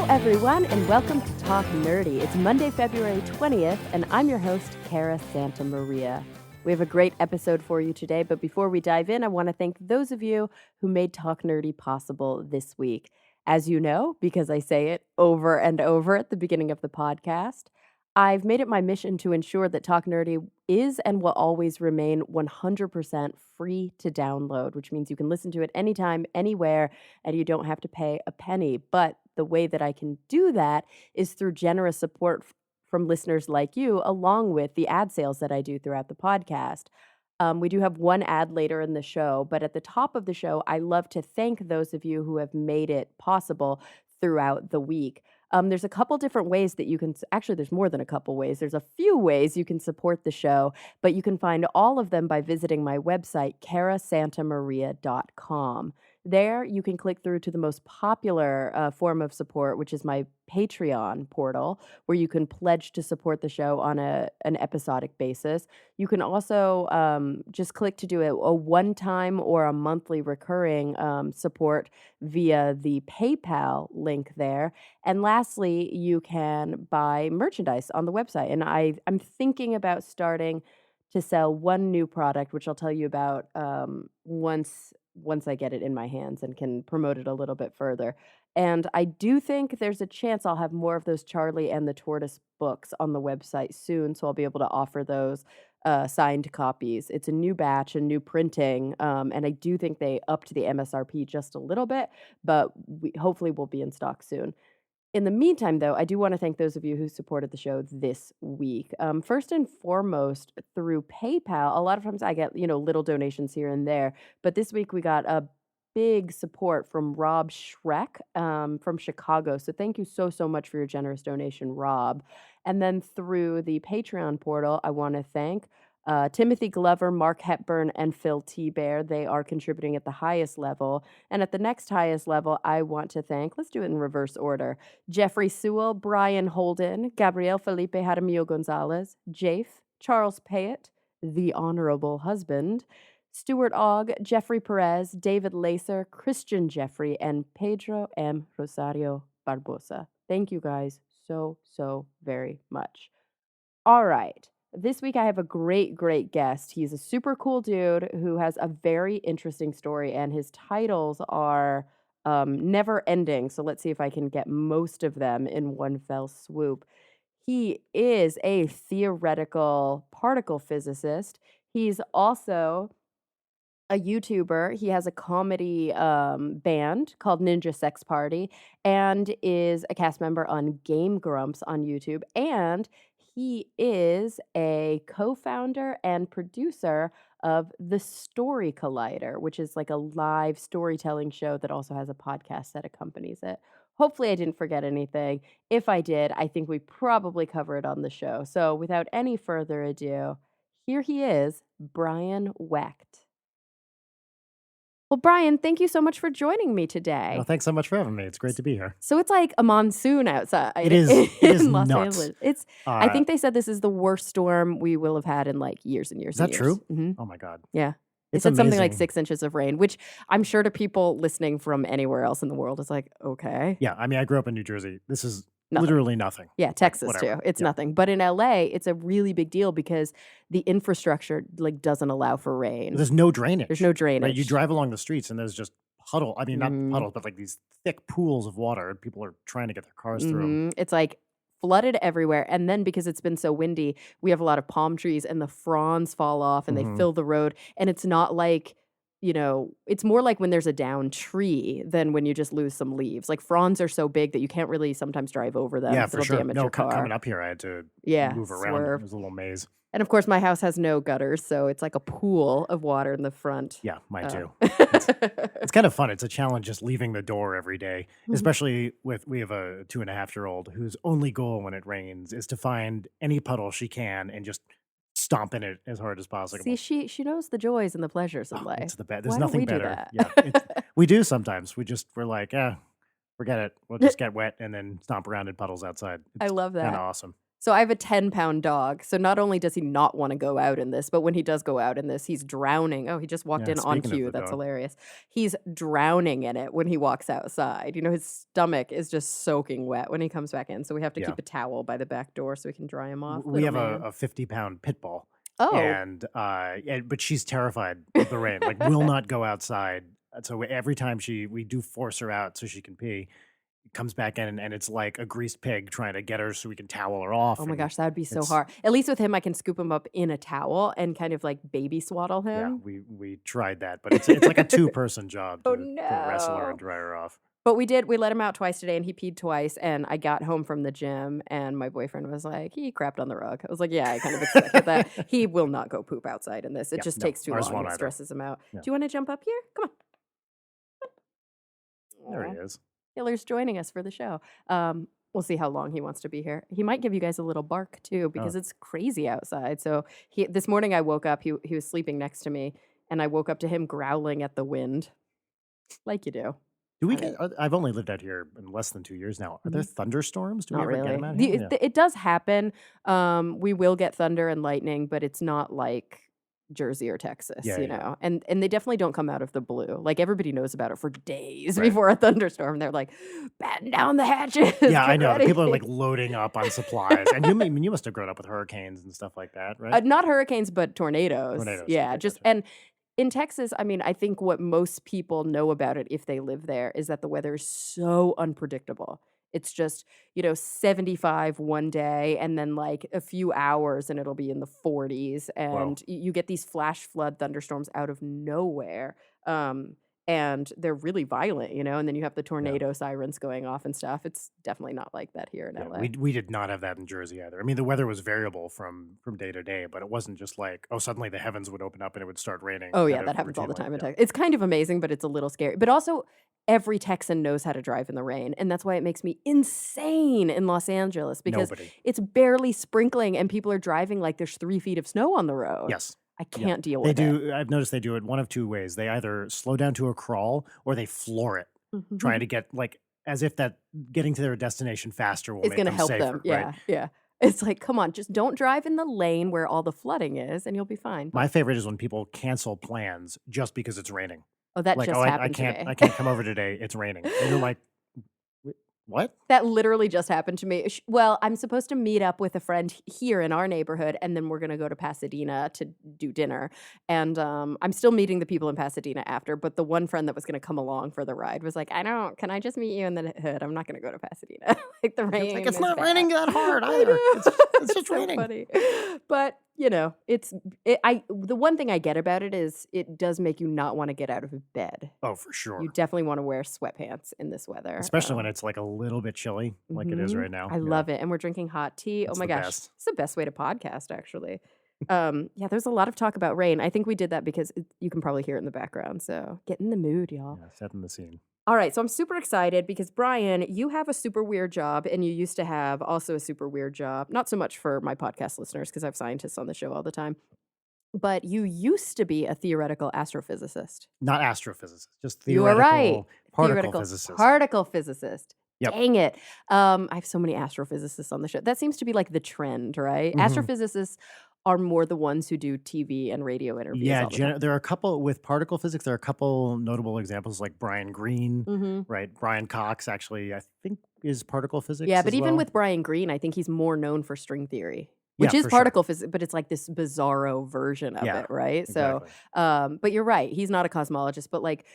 everyone, and welcome to Talk Nerdy. It's Monday, February 20th, and I'm your host, Cara Santa Maria. We have a great episode for you today, but before we dive in, I want to thank those of you who made Talk Nerdy possible this week. As you know, because I say it over and over at the beginning of the podcast, I've made it my mission to ensure that Talk Nerdy is and will always remain 100% free to download, which means you can listen to it anytime, anywhere, and you don't have to pay a penny. But the way that I can do that is through generous support from listeners like you, along with the ad sales that I do throughout the podcast. We do have one ad later in the show, but at the top of the show, I love to thank those of you who have made it possible throughout the week. There's a couple different ways that you can, actually, there's more than a couple ways. There's a few ways you can support the show, but you can find all of them by visiting my website, carasantamaria.com. There, you can click through to the most popular form of support, which is my Patreon portal, where you can pledge to support the show on an episodic basis. You can also just click to do a one-time or a monthly recurring support via the PayPal link there. And lastly, you can buy merchandise on the website. And I'm thinking about starting to sell one new product, which I'll tell you about once I get it in my hands and can promote it a little bit further. And I do think there's a chance I'll have more of those Charlie and the Tortoise books on the website soon, so I'll be able to offer those signed copies. It's a new batch, a new printing, and I do think they upped the MSRP just a little bit, but hopefully we'll be in stock soon. In the meantime, though, I do want to thank those of you who supported the show this week. First and foremost, through PayPal, a lot of times I get, little donations here and there. But this week we got a big support from Rob Schreck from Chicago. So thank you so, so much for your generous donation, Rob. And then through the Patreon portal, I want to thank Timothy Glover, Mark Hepburn, and Phil T. Bear. They are contributing at the highest level. And at the next highest level, I want to thank, let's do it in reverse order, Jeffrey Sewell, Brian Holden, Gabriel Felipe Jaramillo Gonzalez, Jafe, Charles Payette, The Honorable Husband, Stuart Ogg, Jeffrey Perez, David Lacer, Christian Jeffrey, and Pedro M. Rosario Barbosa. Thank you guys so, so very much. All right. This week I have a great, great guest. He's a super cool dude who has a very interesting story, and his titles are never ending. So let's see if I can get most of them in one fell swoop. He is a theoretical particle physicist. He's also a YouTuber. He has a comedy band called Ninja Sex Party and is a cast member on Game Grumps on YouTube. And he is a co-founder and producer of The Story Collider, which is like a live storytelling show that also has a podcast that accompanies it. Hopefully I didn't forget anything. If I did, I think we probably cover it on the show. So without any further ado, here he is, Brian Wecht. Well, Brian, thank you so much for joining me today. Well, thanks so much for having me. It's great to be here. So it's like a monsoon outside. It is. It is in Los nuts. Angeles. I think they said this is the worst storm we will have had in like years and years. Is that true? Mm-hmm. Oh my God. Yeah. They It's said something like amazing. 6 inches of rain, which I'm sure to people listening from anywhere else in the world is like, okay. Yeah. I mean, I grew up in New Jersey. This is Nothing. literally nothing. Yeah, Texas Whatever. too. It's Yeah. nothing. But in LA, it's a really big deal because the infrastructure like doesn't allow for rain. There's no drainage. There's no drainage. Right? You drive along the streets and there's just puddle. I mean, not Mhm. puddles, but like these thick pools of water. And people are trying to get their cars through 'em. It's like flooded everywhere. And then because it's been so windy, we have a lot of palm trees and the fronds fall off and they fill the road. And it's not like, it's more like when there's a downed tree than when you just lose some leaves. Like fronds are so big that you can't really sometimes drive over them. Yeah, 'cause for it'll sure. damage No, your car. coming up here, I had to move around. Swerve. It was a little maze. And of course, my house has no gutters, so it's like a pool of water in the front. Yeah, mine too. It's It's kind of fun. It's a challenge just leaving the door every day, especially we have a 2.5-year-old whose only goal when it rains is to find any puddle she can and just stomp in it as hard as possible. See, she knows the joys and the pleasures of life. It's the best. There's Why don't nothing we do better. that? Yeah, we do sometimes. We're like, forget it. We'll just get wet and then stomp around in puddles outside. I It's love kind that. of awesome. So I have a 10-pound dog. So not only does he not wanna go out in this, but when he does go out in this, he's drowning. Oh, he just walked Yeah, in on speaking of cue. the That's dog. hilarious. He's drowning in it when he walks outside. You know, his stomach is just soaking wet when he comes back in, so we have to Yeah. keep a towel by the back door so we can dry him off. We Little have man. a 50-pound pit bull, Oh. but she's terrified of the rain, like, will not go outside, so every time we do force her out so she can pee, comes back in, and it's like a greased pig trying to get her so we can towel her Oh off, my and gosh, that would be so it's hard. At least with him, I can scoop him up in a towel and kind of, like, baby swaddle yeah, him. we tried that, but it's like a two-person job Oh, to wrestle her and no. dry her off. But we let him out twice today, and he peed twice, and I got home from the gym, and my boyfriend was like, "He crapped on the rug." I was like, "Yeah, I kind of expected that." He will not go poop outside in this. It Yeah, just no, takes too ours long. won't It either. stresses him out. Yeah, Do you wanna jump up here? Come there he on. Aw. is. Hiller's joining us for the show. We'll see how long he wants to be here. He might give you guys a little bark too Oh, because it's crazy outside. So this morning I woke up, he was sleeping next to me, and I woke up to him growling at the wind, like you do. do we I get mean, I've only lived out here in less than 2 years now. Are there mhm. thunderstorms? Do we Not ever get them really. out here? The Yeah. it does happen. We will get thunder and lightning, but it's not like Jersey or Texas, Yeah, you yeah, yeah. know? And they definitely don't come out of the blue. Like, everybody knows about it for days Right. before a thunderstorm. They're like, "Batten down the hatches, Yeah, I get know, the people are, ready." like, loading up on supplies, and you must have grown up with hurricanes and stuff like that, right? Not hurricanes, but tornadoes. Tornadoes, Yeah, okay, just gotcha. and in Texas, I mean, I think what most people know about it if they live there is that the weather is so unpredictable. It's just, 75 one day and then like a few hours and it'll be in the 40s Whoa. and you get these flash flood thunderstorms out of nowhere. Um and they're really violent, and then you have the Yeah. tornado sirens going off and stuff. It's definitely not like that here in Yeah, LA. we did not have that in Jersey either. I mean, the weather was variable from day to day, but it wasn't just like, oh, suddenly the heavens would open up and it would start raining Oh, yeah, kind of that happens all the routinely. time in Yeah. Texas. It's kind of amazing, but it's a little scary. But also, every Texan knows how to drive in the rain, and that's why it makes me insane in Los Angeles because Nobody. it's barely sprinkling and people are driving like there's 3 feet of snow on the road. Yes. I Yeah. can't deal They with it. do I've noticed they do it one of 2 ways. They either slow down to a crawl or they floor it, trying to get like as if that getting to their destination faster will It's make gonna them help them. safer, right? Yeah, yeah. It's like, "Come on, just don't drive in the lane where all the flooding is, and you'll be fine." But My favorite is when people cancel plans just because it's raining. oh, that Like, "Oh, just I happened to can't me. I can't come over today, it's raining." And you're like, What?" That literally just happened to me. Well, I'm supposed to meet up with a friend here in our neighborhood, and then we're gonna go to Pasadena to do dinner. And I'm still meeting the people in Pasadena after, but the one friend that was gonna come along for the ride was like, Can I just meet you in the hood? I'm not gonna go to Pasadena. Like the It's like, rain "It's is not bad." raining that hard I either. know. It's It's just so raining." funny. But the one thing I get about it is it does make you not want to get out of bed. Oh, for You sure. definitely want to wear sweatpants in this weather. Especially when it's, like, a little bit chilly like it is Mhm. right now. I Yeah. love it, and we're drinking hot tea. Oh It's my the gosh, best. it's the best way to podcast, actually. Yeah, there's a lot of talk about rain. I think we did that because you can probably hear it in the background, so get in the mood, y'all. Yeah, setting the scene. All right, so I'm super excited because Brian, you have a super weird job, and you used to have also a super weird job. Not so much for my podcast listeners because I have scientists on the show all the time, but you used to be a theoretical astrophysicist. Not astrophysicist, just You are right. theoretical particle Theoretical physicist. particle physicist. Yep. Dang it. I have so many astrophysicists on the show. That seems to be like the trend, right? Mhm. Astrophysicists are more the ones who do TV and radio interviews Yeah, all the time. there are a couple with particle physics, there are a couple notable examples like Brian Greene, Mhm. right? Brian Cox actually, I think, is particle Yeah, physics but as even well. with Brian Greene, I think he's more known for string theory, Yeah, which is for sure. particle physics, but it's like this bizarro version of Yeah, it, right? So, exactly. but you're right. He's not a cosmologist, but like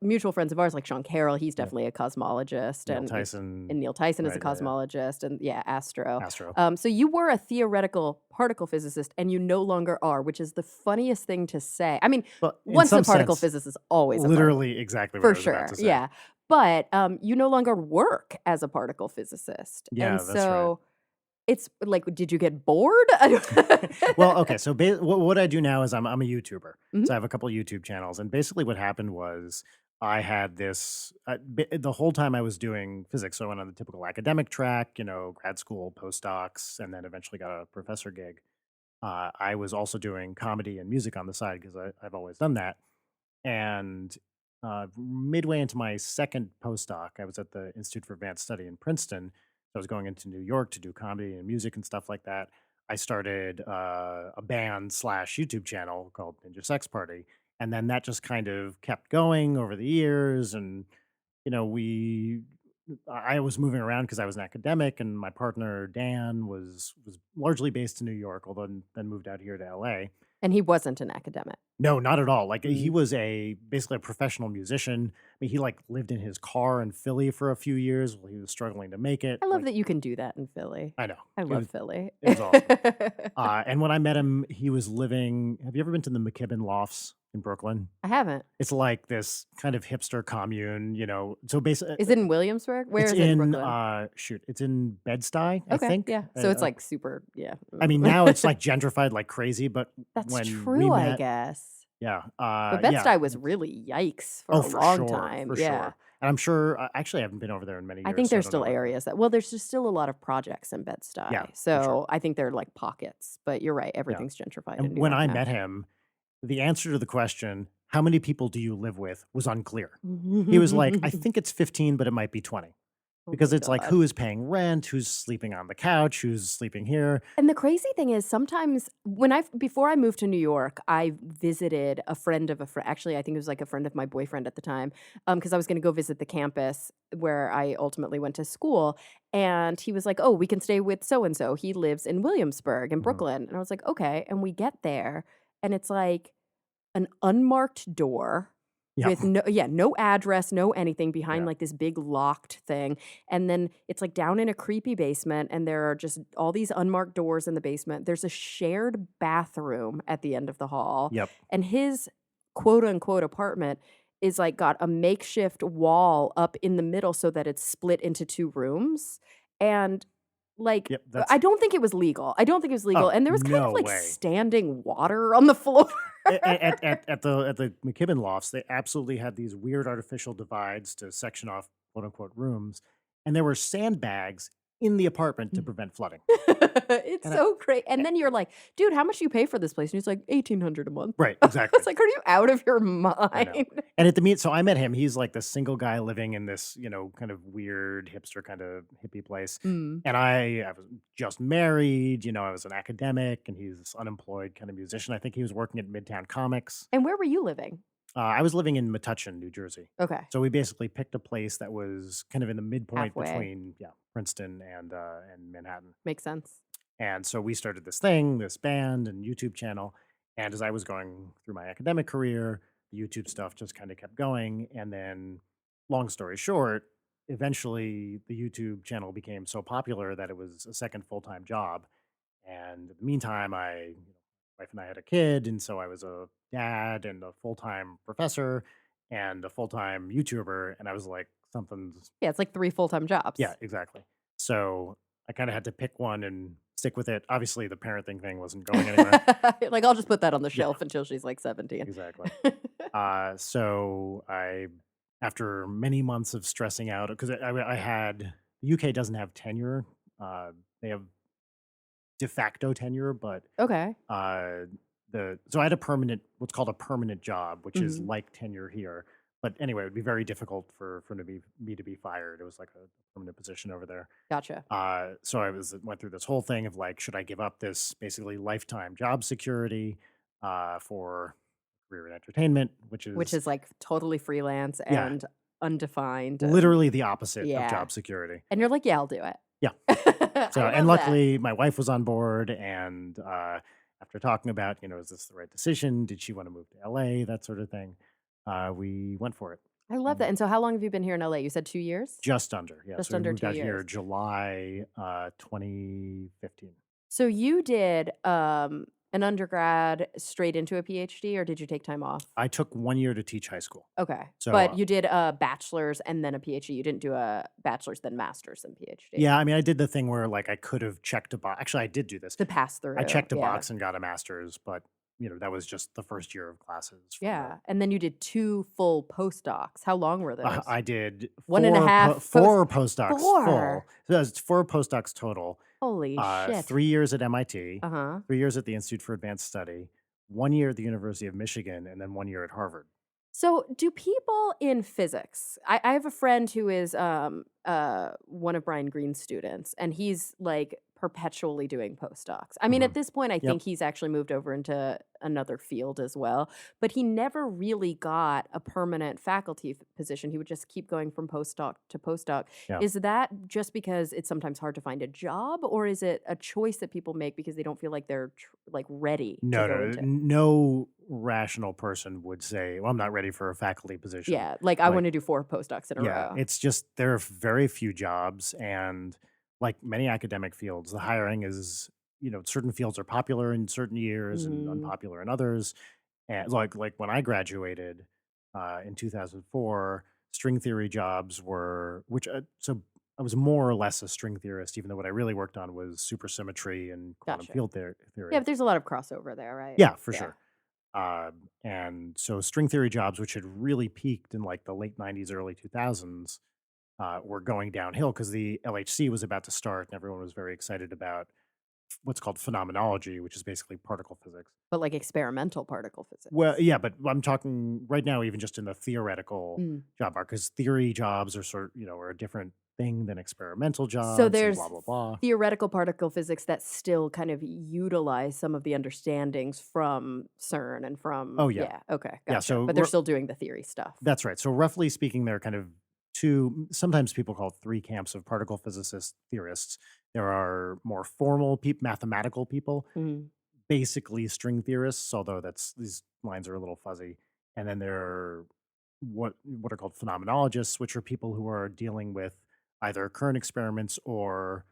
mutual friends of ours, like Sean Carroll, he's Yep. definitely a cosmologist, Neil and Tyson, Neil Tyson is a right, yeah, yeah. cosmologist, and yeah, astro. Astro. So you were a theoretical particle physicist, and you no longer are, which is the funniest thing to say. I mean, But in once a some particle sense, physicist, always a particle. literally exactly what For I was about sure, to say. yeah. But, you no longer work as a particle physicist, and Yeah, that's right. so it's like, did you get bored? I Well, don't okay, so what I do now is I'm a YouTuber. Mhm. So I have a couple of YouTube channels, and basically what happened was I had this the whole time I was doing physics. So I went on the typical academic track, grad school, postdocs, and then eventually got a professor gig. I was also doing comedy and music on the side because I've always done that. And midway into my second postdoc, I was at the Institute for Advanced Study in Princeton. So I was going into New York to do comedy and music and stuff like that. I started a band slash YouTube channel called Ninja Sex Party, and then that just kind of kept going over the years. And you know, I was moving around because I was an academic, and my partner Dan was largely based in New York, although then moved out here to LA. And he wasn't an academic. No, not at all. Like, he Mm. was basically a professional musician. I mean, he, like, lived in his car in Philly for a few years while he was struggling to make it, I love like that you can do that in Philly. I know. I It love was Philly. it was awesome. And when I met him, he was living have you ever been to the McKibben Lofts in Brooklyn? I haven't. It's like this kind of hipster commune, you know, so basically, Is it in Williamsburg? Where it's is it in in, Brooklyn? it's in Bed-Stuy, I Okay, think? yeah. So it's, like, super yeah. I mean, now it's, like, gentrified like crazy, but That's when we true, I met guess. yeah, But yeah. Bed-Stuy was really yikes for Oh, a long time. for Yeah. sure. And I'm sure actually, I haven't been over there in many I think years, so I there's don't know still what areas that well, there's just still a lot of projects in yeah, Bed-Stuy. for sure. So I think they're, like, pockets, but you're right, Yeah. everything's gentrified in And New when York I now. met him, the answer to the question, "How many people do you live with?" was unclear. He was like, "I think it's 15, but it might be 20." Oh Because my it's like, god. who is paying rent? Who's sleeping on the couch? Who's sleeping here? And the crazy thing is sometimes when I before I moved to New York, I visited a friend of a friend. Actually, I think it was like a friend of my boyfriend at the time, because I was gonna go visit the campus where I ultimately went to school, and he was like, "Oh, we can stay with so and so. He lives in Williamsburg in Mhm. Brooklyn." And I was like, "Okay." And we get there, and it's like an unmarked door Yep. with no address, no anything behind, Yeah. like, this big locked thing, and then it's, like, down in a creepy basement, and there are just all these unmarked doors in the basement. There's a shared bathroom at the end of the hall, Yep. and his quote, unquote, "apartment" is, like, got a makeshift wall up in the middle so that it's split into 2 rooms, and, like, Yep. I That's don't think it was legal. I don't think it was legal, oh, and there was kind of, no like, way. standing water on the floor. At the McKibben Lofts, they absolutely had these weird artificial divides to section off quote unquote rooms, and there were sandbags in the apartment to prevent flooding. It's And so great, eh, and then you're like, "Dude, how much do you pay for this place?" And he's like, "1,800 a month." right, It's exactly. like, "Are you out of your I know. mind?" And at the meet, so I met him. He's like the single guy living in this, you know, kind of weird hipster kind of hippie place. Mm. And I was just married, you know, I was an academic, and he's this unemployed kind of musician. I think he was working at Midtown Comics. And where were you living? I was living in Metuchen, New Jersey. Okay, So we basically picked a place that was kind of in the midpoint halfway. between, yeah, Princeton and Manhattan. Makes sense. And so we started this thing, this band and YouTube channel. And as I was going through my academic career, the YouTube stuff just kind of kept going. And then, long story short, eventually the YouTube channel became so popular that it was a second full time job. And in the meantime, wife and I had a kid. And so I was a dad and a full time professor and a full time YouTuber. And I was like, something's Yeah, it's like 3 full-time yeah, jobs. exactly. So I kinda had to pick one and stick with it. Obviously, the parenting thing wasn't going anywhere. Like, "I'll just put that on the Yeah, shelf until she's, like, 17." exactly. So after many months of stressing out, because I had the UK doesn't have tenure. They have de facto tenure, but Okay. uh, so I had a permanent, what's called a permanent job, which is Mhm. like tenure here. But anyway, it would be very difficult for me to be fired. It was like a permanent position over there. Gotcha. So I went through this whole thing of like, should I give up this basically lifetime job security for career in entertainment, which Which is is, like, totally freelance yeah, and undefined and literally the opposite of yeah. job security. And you're like, "Yeah, I'll do it." Yeah. I So and love that. luckily my wife was on board, and after talking about, you know, is this the right decision? Did she want to move to LA? That sort of thing. We went for it. I love that, And and so how long have you been here in LA? You said 2 years? just under, yeah. Just So we under moved 2 out here years. July 2015. So you did, an undergrad straight into a PhD, or did you take time off? I took 1 year to teach high school. Okay, So but you did a bachelor's and then a PhD. You didn't do a bachelor's, then master's, then PhD yeah, I mean, I did the thing where like I could have checked a box. Actually, I did do this. to pass I through, checked a yeah. box and got a master's, but you know, that was just the first year of classes from the Yeah, and then you did 2 full postdocs. How long were those? I did 1 and a half post 4 postdocs 4! full. So that's 4 postdocs total. Holy shit. 3 years at MIT, Uh-huh. 3 years at the Institute for Advanced Study, 1 year at the University of Michigan, and then 1 year at Harvard. So, do people in physics I have a friend who is, one of Brian Greene's students, and he's, like, perpetually doing postdocs. I mean, at Mhm. this point, I Yep. think he's actually moved over into another field as well, but he never really got a permanent faculty position. He would just keep going from postdoc to postdoc. Yeah. Is that just because it's sometimes hard to find a job, or is it a choice that people make because they don't feel like they're, like, ready to No, go no, into? no rational person would say, "Well, I'm not ready for a faculty position." Yeah, like, I Like, wanna do 4 postdocs in a yeah, row. it's just there are very few jobs, and like many academic fields, the hiring is, certain fields are popular in certain years and Mhm. unpopular in others. And like when I graduated in 2004, string theory jobs were so I was more or less a string theorist, even though what I really worked on was supersymmetry and quantum Gotcha. field Yeah, theory. but there's a lot of crossover there, right? Yeah, for Yeah. sure. And so string theory jobs, which had really peaked in like the late 90s, early 2000s, were going downhill because the LHC was about to start and everyone was very excited about what's called phenomenology, which is basically particle physics. But, like, experimental particle Well, physics. yeah, but I'm talking right now, even just in the theoretical Mm. job market, because theory jobs are are a different thing than experimental So jobs and blah, there's blah, blah. theoretical particle physics that still kind of utilize some of the understandings from CERN and from Oh, yeah. yeah, okay, Yeah. gotcha, but they're still doing the theory stuff. That's right. So, roughly speaking, there are kind of sometimes people call it three camps of particle physicist theorists. There are more formal mathematical people, Mhm. basically string theorists, although these lines are a little fuzzy. And then there are what are called phenomenologists, which are people who are dealing with either current experiments or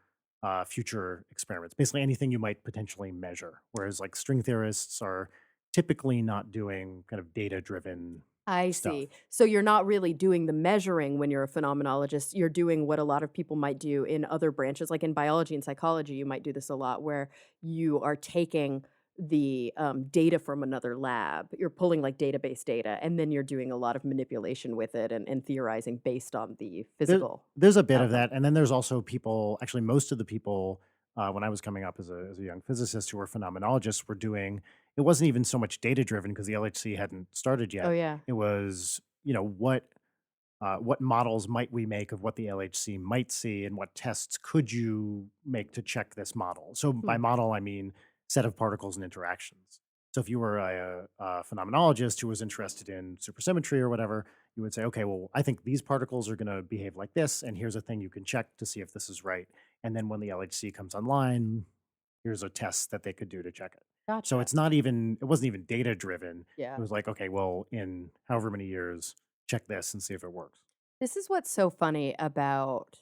future experiments, basically anything you might potentially measure. Whereas like string theorists are typically not doing kind of data driven I stuff. see. So you're not really doing the measuring when you're a phenomenologist. You're doing what a lot of people might do in other branches, like in biology and psychology. You might do this a lot, where you are taking the data from another lab. You're pulling like database data, and then you're doing a lot of manipulation with it and theorizing based on the There physical there's a bit of outcome. that, and then there's also people actually, most of the people, when I was coming up as a young physicist who were phenomenologists were doing it wasn't even so much data driven because the LHC hadn't started Oh yet. yeah. It was, what models might we make of what the LHC might see, and what tests could you make to check this model? So by Hmm. model, I mean set of particles and interactions. So if you were a phenomenologist who was interested in supersymmetry or whatever, you would say, okay, well, I think these particles are going to behave like this, and here's a thing you can check to see if this is right. And then when the LHC comes online, here's a test that they could do to check it. So Gotcha. it wasn't even data driven. It Yeah. was like, okay, well, in however many years, check this and see if it works. This is what's so funny about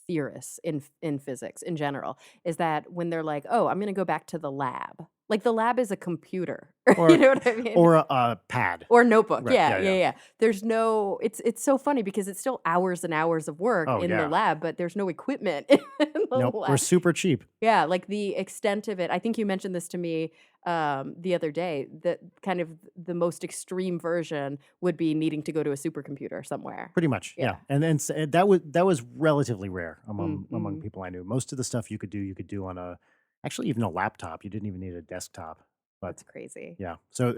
theorists in physics in general, is that when they're like, "Oh, I'm gonna go back to the lab." Like, the lab is a computer, you Or know what I mean? or a pad. Or a notebook, Right. yeah, Yeah, yeah, yeah. yeah. There's no it's so funny because it's still hours and hours of work Oh, in the yeah. lab, but there's no equipment in the Nope. We're lab. super cheap. Yeah, like, the extent of it I think you mentioned this to me, the other day, that kind of the most extreme version would be needing to go to a supercomputer somewhere. Pretty much. Yeah. Yeah. And then that was relatively rare among Mhm. people I knew. Most of the stuff you could do on a actually even a laptop. You didn't even need a desktop. But That's crazy. yeah. So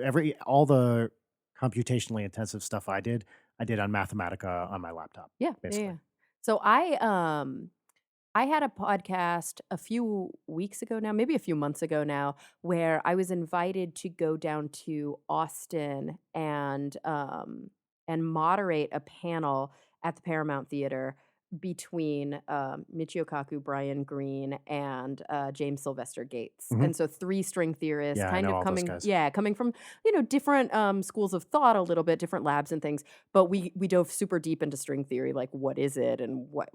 all the computationally intensive stuff I did on Mathematica on my laptop, Yeah, yeah, basically. yeah. So I had a podcast a few weeks ago now, maybe a few months ago now, where I was invited to go down to Austin and moderate a panel at the Paramount Theater between Michio Kaku, Brian Greene, and James Sylvester Gates. Mhm. And so three string theorists, Yeah, I kind know of all those coming, guys. yeah, coming from different schools of thought a little bit, different labs and things. But we dove super deep into string theory, like what is it and what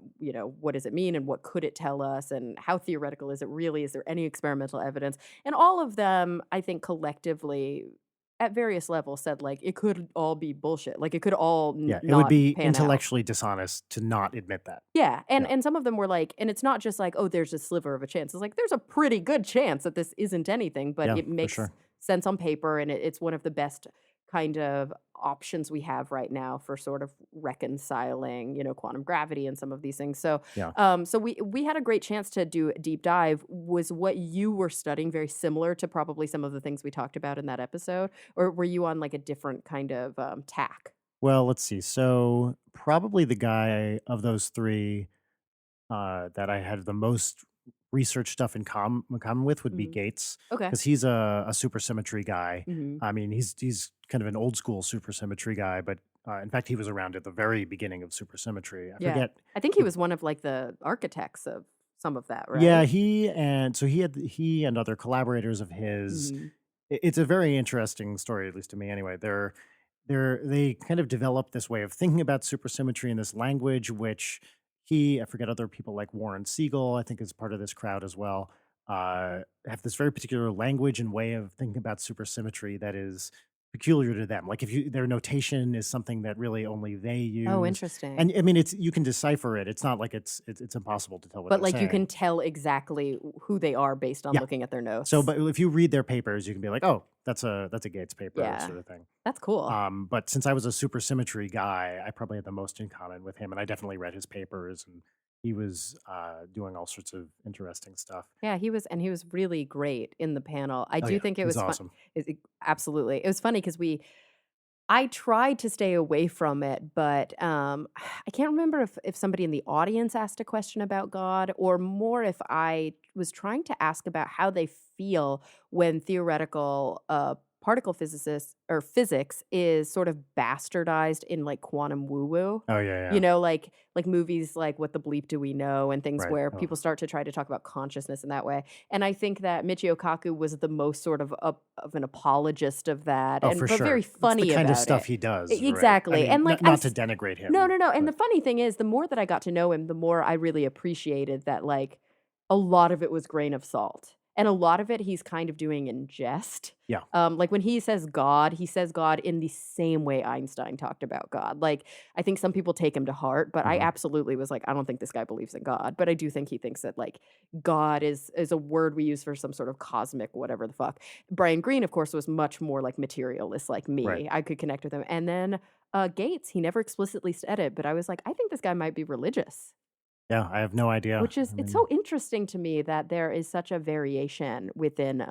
does it mean and what could it tell us and how theoretical is it really? Is there any experimental evidence? And all of them, I think collectively at various levels said like it could all be bullshit. Like it could all Yeah, it would not be pan out. intellectually dishonest to not admit that. Yeah, and Yeah. and some of them were like and it's not just like, "Oh, there's a sliver of a chance." It's like, there's a pretty good chance that this isn't anything, but Yeah, it for makes sure. sense on paper, and it's one of the best kind of options we have right now for sort of reconciling, quantum gravity and some of these things. So, Yeah. we had a great chance to do a deep dive. Was what you were studying very similar to probably some of the things we talked about in that episode, or were you on like a different kind of tack? Well, let's see. So probably the guy of those three that I had the most research stuff in common with would be Hmm. Gates, Okay. because he's a supersymmetry guy. Hmm. I mean, he's kind of an old school supersymmetry guy, but in fact, he was around at the very beginning of supersymmetry. I Yeah, forget. I think he was one of like the architects of some of that, Yeah, right? he and other collaborators of his. Hmm. It's a very interesting story, at least to me anyway. They kind of developed this way of thinking about supersymmetry in this language, which I forget, other people like Warren Siegel, I think, is part of this crowd as well, have this very particular language and way of thinking about supersymmetry that is peculiar to them. Like, if you their notation is something that really only they Oh, use. interesting. And I mean, it's you can decipher it. It's not like it's impossible to tell what But they're like you can saying. tell exactly who they are based on Yeah. looking at their So, notes. but if you read their papers, you can be like, "Oh, that's a Gates paper," Yeah, sort of thing. that's cool. But since I was a supersymmetry guy, I probably had the most in common with him, and I definitely read his papers, and he was doing all sorts of interesting stuff. Yeah, he was really great in the panel. I Oh do yeah, think it he's was fun. awesome. Absolutely, it was funny because I tried to stay away from it, but, I can't remember if somebody in the audience asked a question about God or more if I was trying to ask about how they feel when theoretical, particle physicists or physics is sort of bastardized in, like, quantum woo-woo. Oh yeah, yeah, Like movies like What the Bleep Do We Know and things right. where Oh, people start to try to talk about consciousness in that way. And I think that Michio Kaku was the most sort of an apologist of that, oh, and for but very sure. It's the funny kind of about stuff it. he does, right? I Exactly, mean, and, like, not to denigrate no, him, no, no, and but the funny thing is the more that I got to know him, the more I really appreciated that, like, a lot of it was grain of salt, and a lot of it he's kind of doing in jest. yeah. Like, when he says God in the same way Einstein talked about God. Like, I think some people take him to heart, but I Hmm. absolutely was like, "I don't think this guy believes in God," but I do think he thinks that, like, God is a word we use for some sort of cosmic whatever the fuck. Brian Greene, of course, was much more, like, materialist like Right. me. I could connect with him, and then, Gates, he never explicitly said it, but I was like, "I think this guy might be religious," Yeah, I have no idea. which is I it's mean, so interesting to me that there is such a variation within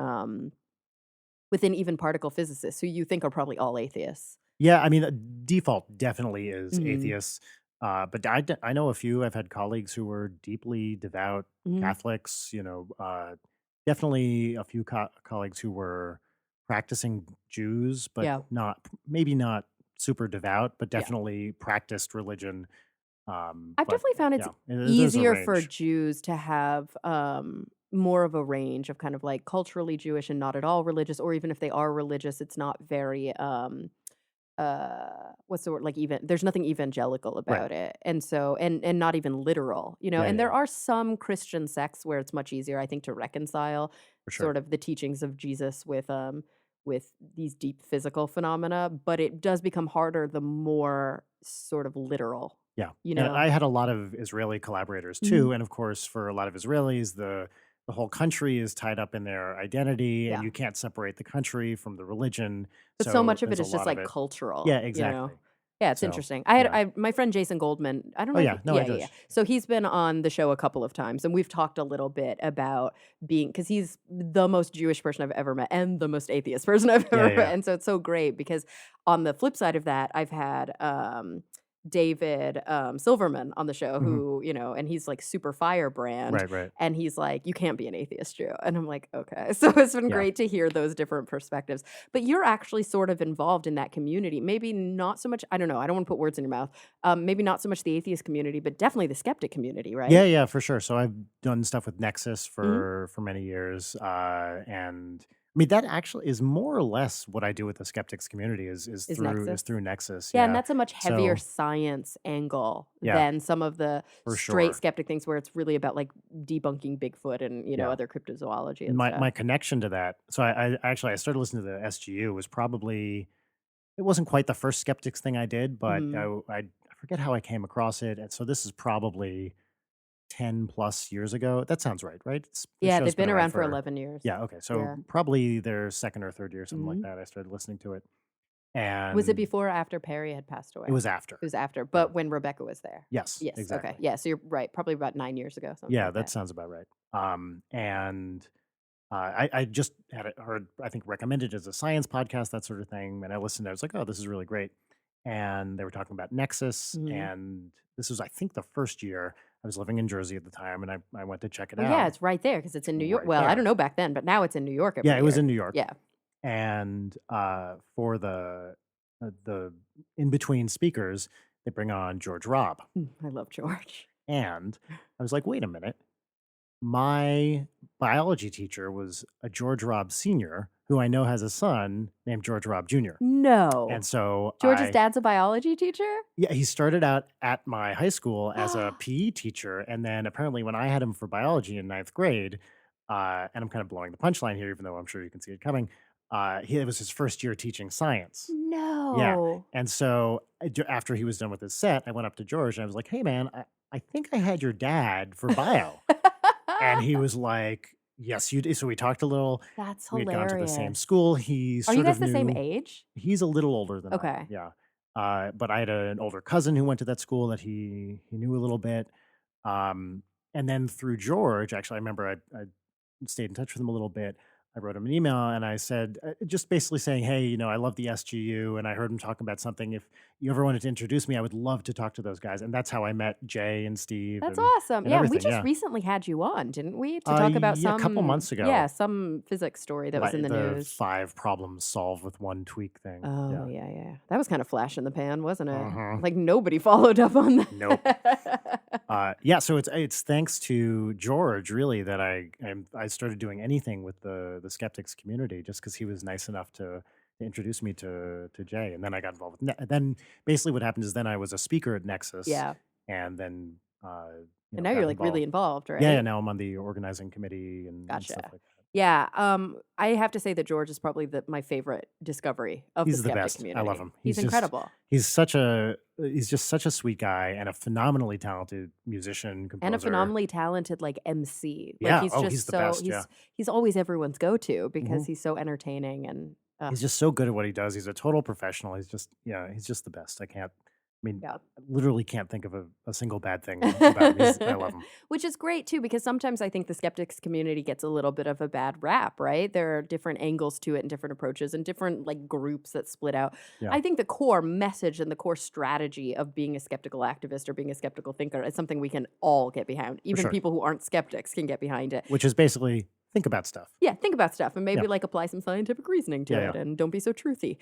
even particle physicists who you think are probably all atheists. yeah, I mean, default definitely is Mhm. atheists, but I know a few. I've had colleagues who were deeply devout Mhm. Catholics. Definitely a few colleagues who were practicing Jews, but Yeah. maybe not super devout, but Yeah. definitely practiced religion. I've But definitely found it's yeah, there's a easier for range Jews to have, more of a range of kind of, like, culturally Jewish and not at all religious, or even if they are religious, it's not very, what's the word? Like, even there's nothing evangelical right? about it, and so and not even literal, Yeah, and yeah, there yeah, are some Christian sects where it's much easier, I think, to reconcile for sure. sort of the teachings of Jesus with these deep physical phenomena, but it does become harder the more sort of literal, Yeah, you and know? I had a lot of Israeli collaborators Mhm. too, and of course, for a lot of Israelis, the whole country is tied up in their identity, and Yeah. you can't separate the country from the religion. But so So much of it there's a is just, lot of like, it. Yeah, cultural. exactly. Yeah, it's So interesting. yeah. I my friend Jason Goldman, I don't Oh know if yeah, no, I yeah, do. yeah, yeah. So he's been on the show a couple of times, and we've talked a little bit about being because he's the most Jewish person I've ever met and the most atheist person I've Yeah, ever met, yeah. and so it's so great because on the flip side of that, I've had, David, Silverman on the show Hmm. who, and he's, like, super firebrand, Right, right. and he's like, "You can't be an atheist Jew," and I'm like, "Okay." So it's been Yeah. great to hear those different perspectives. But you're actually sort of involved in that community. Maybe not so much I don't know, I don't wanna put words in your mouth. Maybe not so much the atheist community, but definitely the skeptic community, Yeah, right? yeah, for sure. So I've done stuff with Nexus Mhm. for many years, and I mean that actually is more or less what I do with the skeptics community Is is Nexus. through Nexus. Yeah, and Yeah. that's a much heavier So science angle yeah, than some of the for straight sure. skeptic things where it's really about, like, debunking Bigfoot and, Yeah. other cryptozoology and My stuff. connection to that, so I started listening to the SGU was probably, it wasn't quite the first skeptics thing I did, but Mhm. I forget how I came across it, and so this is probably 10 plus years ago. That sounds right, right? The Yeah, show's they've been been around around for for, 11 years. yeah, okay, so Yeah. probably their second or third year, something like Mhm. that, I started listening to it. Was it And before or after Perry had passed it away? was after. It was after, Yeah. but when Rebecca was there. Yes, Yes, okay. exactly. Yeah, so you're right, probably about 9 years ago, something Yeah, like that that. sounds about right. And I just had it heard, I think, recommended as a science podcast, that sort of thing. And I listened. I was like, oh, this is really great. And they were talking about Nexus. Mhm. And this was, I think, the first year I was living in Jersey at the time. And I went to check it Well, yeah, out. it's right there because it's It's in New York. right Well, I don't there. know back then, but now it's in New York Yeah, every it was year. in New York. Yeah. And for the in between speakers, they bring on George Robb. I love George. And I was like, wait a minute. My biology teacher was a George Robb senior who I know has a son named George Robb Jr. And No. so George's dad's a biology teacher? yeah, he started out at my high school as a PE teacher. And then apparently when I had him for biology in ninth grade, and I'm kind of blowing the punchline here, even though I'm sure you can see it coming, it was his first year teaching science. Yeah. No. And so after he was done with his set, I went up to George and I was like, hey, man, I think I had your dad for bio. And he was like, yes, you did. So we talked a little. That's We had gone to the same hilarious. school. He Are you sort guys of the same knew. age? He's a little older than I am. Okay. Yeah. But I had an older cousin who went to that school that he knew a little bit. Um, and then through George, actually, I remember I stayed in touch with him a little bit. I wrote him an email and I said, just basically saying, hey, I love the SGU and I heard him talking about something. If you ever wanted to introduce me, I would love to talk to those guys. And that's how I met Jay and Steve That's and, awesome. and Yeah, and we everything. just Yeah. recently had you on, didn't we? To talk about Yeah, a couple months ago, some physics story that was like in the the news. 5 problems solved with one tweak thing. Oh, Yeah. yeah. That was kind of flash in the pan, wasn't it? Uh-huh. Like nobody followed up on Nope. that. Yeah, so it's thanks to George really that I started doing anything with the skeptics community just because he was nice enough to introduce me to Jay, and then I got involved with then basically what happened is then I was a speaker at Nexus, Yeah. and then And now got you're like really involved. involved, Yeah, right? now I'm on the organizing committee and stuff Gotcha. like that. Yeah, I have to say that George is probably my favorite discovery of the He's the skeptic best. I love community. him. He's incredible. He's just such a sweet guy and a phenomenally talented musician, And a composer. phenomenally talented like MC. Like Yeah. he's Oh, just he's the so best. Yeah. he's always everyone's go-to because Mhm. he's so entertaining and He's just so good at what he does. He's a total professional. He's just the best. yeah. I literally can't think of a single bad thing about him. I love him. Which is great too, because sometimes I think the skeptics community gets a little bit of a bad rap, right? There are different angles to it and different approaches and different like groups that split out. Yeah. I think the core message and the core strategy of being a skeptical activist or being a skeptical thinker is something we can all get behind. Even sure. people who aren't skeptics can get behind it. Which is basically think about stuff. Yeah, think about stuff and maybe Yeah. like apply some scientific reasoning to Yeah, it yeah. and don't be so truthy.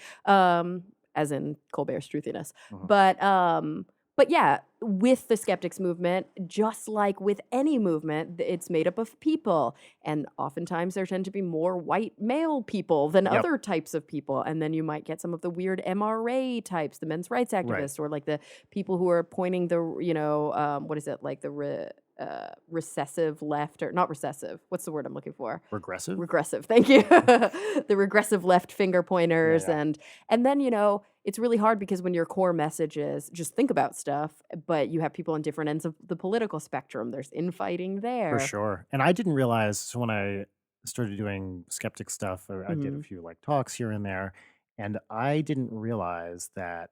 As in Colbert's truthiness. Mhm. But yeah, with the skeptics movement, just like with any movement, it's made up of people. And oftentimes there tend to be more white male people than Yep. other types of people. And then you might get some of the weird MRA types, the men's rights activists, or like the people who are pointing the, what is it, like the recessive left, or not recessive. What's the word I'm looking for? Regressive? Regressive. Thank you. The regressive left finger pointers. Yeah. And then, it's really hard because when your core message is just think about stuff, but you have people on different ends of the political spectrum, there's infighting there. For sure. And I didn't realize, so when I started doing skeptic stuff, or I did a few like talks here and there, and I didn't realize that.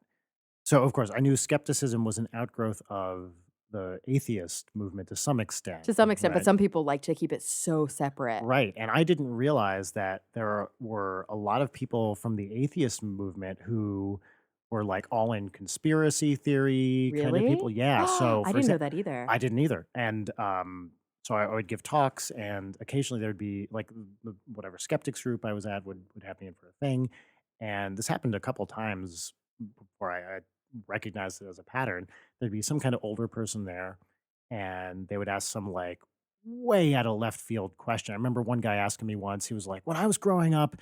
So of course I knew skepticism was an outgrowth of the atheist movement to some extent. To some extent, but right? some people like to keep it so separate. Right. And I didn't realize that there were a lot of people from the atheist movement who were like all in conspiracy theory kind of people. Really? Yeah. So I didn't know that either. I didn't either. And so I would give talks, and occasionally there'd be like whatever skeptics group I was at would have me in for a thing. And this happened a couple times before I recognized it as a pattern. There'd be some kind of older person there, and they would ask some like way out of left field question. I remember one guy asking me once, he was like, when I was growing up,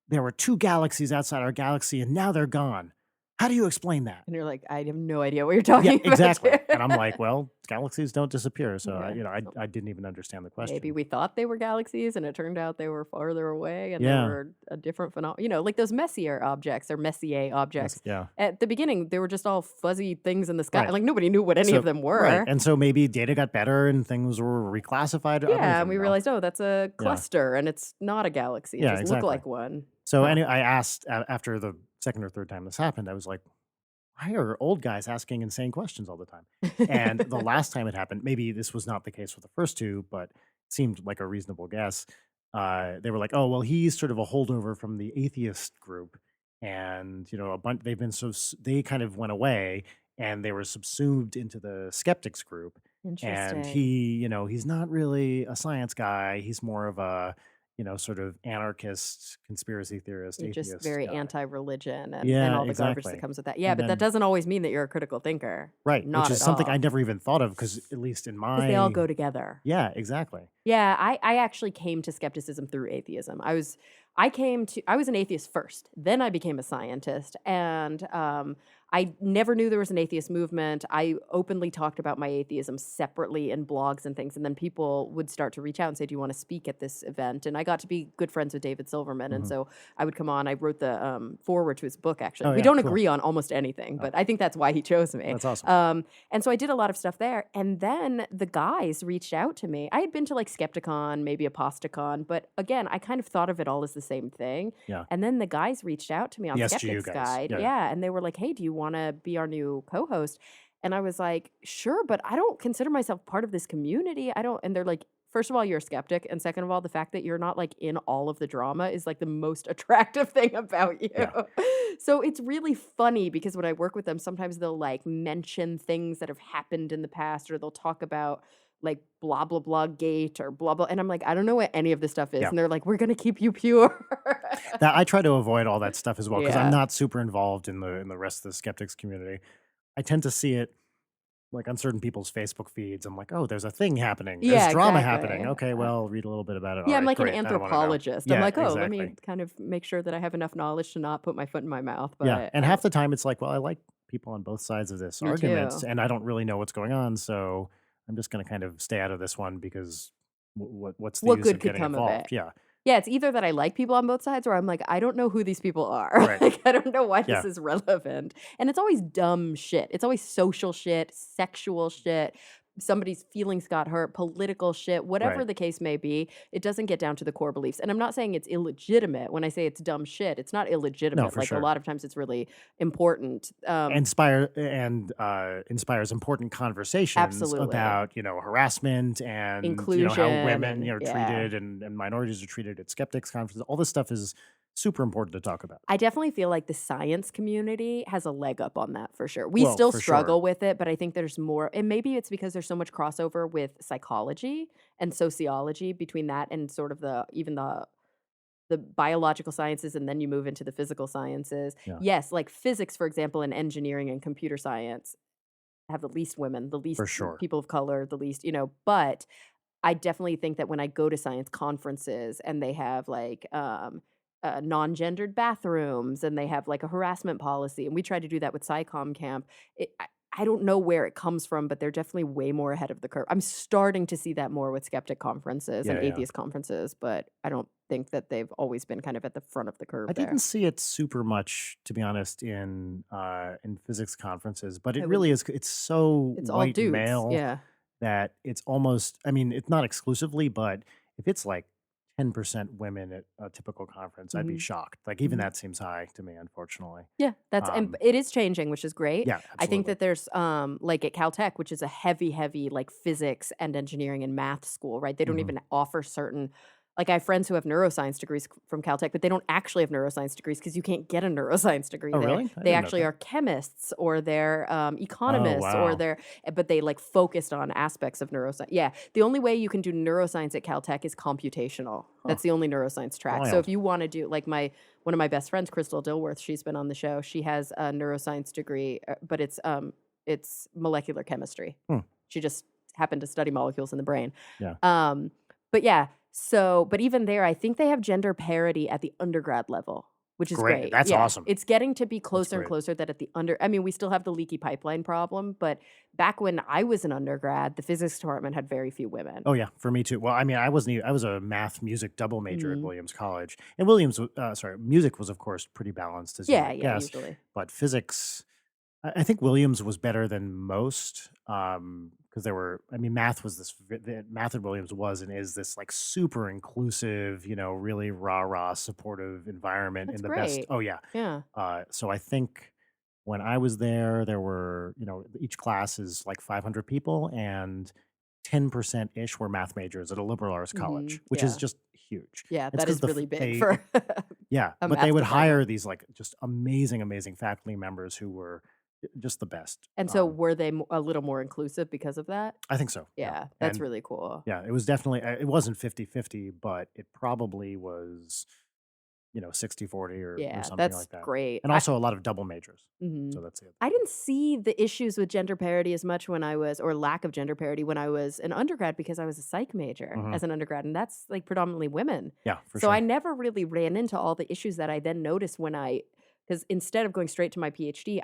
there were 2 galaxies outside our galaxy and now they're gone. How do you explain that? And you're like, I have no idea what you're talking Yeah, about. exactly. And I'm like, well, galaxies don't disappear. So, Okay. I didn't even understand the question. Maybe we thought they were galaxies and it turned out they were farther away and Yeah. they were a different phenomenon. Like those Messier objects or Messier objects. Yeah. At the beginning, they were just all fuzzy things in the sky. Right. Like nobody knew what any So- of them were. Right. And so maybe data got better and things were reclassified. I don't Yeah, and even we know. realized, oh, that's a cluster and it's not a galaxy. It Yeah, just exactly. looked like one. So Huh. anyway, I asked after the second or third time this happened, I was like, why are old guys asking insane questions all the time? And the last time it happened, maybe this was not the case with the first two, but seemed like a reasonable guess. They were like, "Oh, well, he's sort of a holdover from the atheist group, and a bunch they've been they kind of went away, and they were subsumed into the skeptics group, and Interesting. he's not really a science guy. He's more of a sort of anarchist, conspiracy theorist, You're just atheist very guy." anti-religion and Yeah, all the garbage that exactly. comes with that. Yeah, And but that then doesn't always mean that you're a critical thinker. right, which Not is at something I all. never even thought of because at least in Because they all my go together. yeah, exactly. Yeah, I actually came to skepticism through atheism. I was an atheist first, then I became a scientist, and, I never knew there was an atheist movement. I openly talked about my atheism separately in blogs and things, and then people would start to reach out and say, "Do you wanna speak at this event?" And I got to be good friends with David Silverman, and Mhm. so I would come on. I wrote the, foreword to his book, actually. Oh, We yeah, don't cool. agree on almost anything, Oh, but I think that's why he chose me. that's awesome. And so I did a lot of stuff there, and then the guys reached out to me. I had been to, like, Skepticon, maybe Aposticon, but again, I kind of thought of it all as the same thing, Yeah. and then the guys reached out to me on The SGU Skeptics guys. Guide, Yeah, yeah. yeah, and they were like, "Hey, do you wanna be our new co-host?" And I was like, "Sure, but I don't consider myself part of this community, I don't." And they're like, "First of all, you're a skeptic, and second of all, the fact that you're not, like, in all of the drama is, like, the most attractive thing about you." Yeah. So it's really funny because when I work with them, sometimes they'll, like, mention things that have happened in the past, or they'll talk about, like, blah, blah, blah gate or blah, blah, and I'm like, "I don't know what any of this stuff is." Yeah. And they're like, "We're gonna keep you pure." That I try to avoid all that stuff as well because 'cause I'm Yeah. not super involved in the rest of the skeptics community. I tend to see it, like, on certain people's Facebook feeds. I'm like, "Oh, there's a thing happening. There's Yeah, drama happening. exactly. Okay, well, read a little bit about it. Yeah, I'm Alright, like an great. I don't wanna know." anthropologist. I'm Yeah, like, "Oh, let me exactly. kind of make sure that I have enough knowledge to not put my foot in my mouth," Yeah, but and I half don't. the time it's like, well, I like people on both sides of this Me argument, too. and I don't really know what's going on, so I'm just gonna kind of stay out of this one because what's the What use good of could getting come of it? involved? Yeah, Yeah, it's either that I like people on both sides or I'm like, "I don't know who these people are." right. Like, I don't know why this Yeah, is relevant. And it's always dumb shit. It's always social shit, sexual shit, somebody's feelings got hurt, political shit, whatever right. the case may be. It doesn't get down to the core beliefs. And I'm not saying it's illegitimate when I say it's dumb shit. It's not No, illegitimate. for Like, a sure. lot of times it's really important. Inspires important conversations Absolutely. about, harassment and, how Inclusion women, and yeah. treated and minorities are treated at skeptics conferences. All this stuff is super important to talk about. I definitely feel like the science community has a leg up on that for sure. We Well, still for sure. struggle with it, but I think there's more, and maybe it's because there's so much crossover with psychology and sociology between that and sort of the biological sciences, and then you move into the physical sciences. Yeah, Yes, like physics, for example, and engineering and computer science have the least women, the least for sure. people of color, the least, but I definitely think that when I go to science conferences and they have like non-gendered bathrooms and they have like a harassment policy, and we try to do that with SciComm Camp. I don't know where it comes from, but they're definitely way more ahead of the curve. I'm starting to see that more with skeptic conferences and Yeah, yeah. atheist conferences, but I don't think that they've always been kind of at the front of the I curve didn't there. see it super much, to be honest, in physics conferences, but it I really would. is. It's so It's all white dudes. male Yeah. that it's almost. I mean, it's not exclusively, but if it's like 10% women at a typical conference, I'd be Mhm. shocked. Like even Mhm. that seems high to me, unfortunately. Yeah, that's, and Um, it is changing, which is great. yeah, I think absolutely. that there's, like, at Caltech, which is a heavy, heavy, like, physics and engineering and math school, right? They don't Hmm. even offer certain, like, I have friends who have neuroscience degrees from Caltech, but they don't actually have neuroscience degrees because you can't get a neuroscience degree Oh, there. really? I They didn't know actually that. are chemists or they're, Oh, economists or wow. they're but they, like, focused on aspects of neuroscience. Yeah, the only way you can do neuroscience at Caltech is computational. Huh. That's the only neuroscience track. So if Wild. you wanna do, like, one of my best friends, Crystal Dilworth, she's been on the show. She has a neuroscience degree, but it's molecular chemistry. Hmm. She just happened to study molecules in the brain. Yeah. Um, but yeah, so but even there, I think they have gender parity at the undergrad level, which is Great. great. That's Yeah, awesome. it's getting to be That's closer and great. closer that at the under. I mean, we still have the leaky pipeline problem, but back when I was an undergrad, the physics department had very few women. Oh yeah, for me too. Well, I mean, I was a math music double major at Mhm. Williams College, and music was of course pretty balanced as you Yeah, might yeah, guess, usually. but physics, I think Williams was better than most, because there were, I mean, math was math at Williams was and is this like super inclusive, really rah rah supportive environment That's in the best. great. Oh yeah. Yeah. So I think when I was there were, each class is like 500 people and 10% ish were math majors at a liberal arts college, which is Yeah. just huge. Yeah, It's that because is really big they, for yeah, a but they math would department. hire these like just amazing, amazing faculty members who were just the best. And so were they a little more inclusive because of that? I think so. Yeah. Yeah, that's And really cool. yeah, it was definitely, it wasn't 50-50, but it probably was, 60-40 or Yeah, something that's like that. great. And also a lot of double majors. Mhm. So that's the other I thing. didn't see the issues with gender parity as much when I was or lack of gender parity when I was an undergrad because I was a psych major Mhm. as an undergrad, and that's, like, predominantly women. Yeah, for So I sure. never really ran into all the issues that I then noticed when because instead of going straight to my PhD,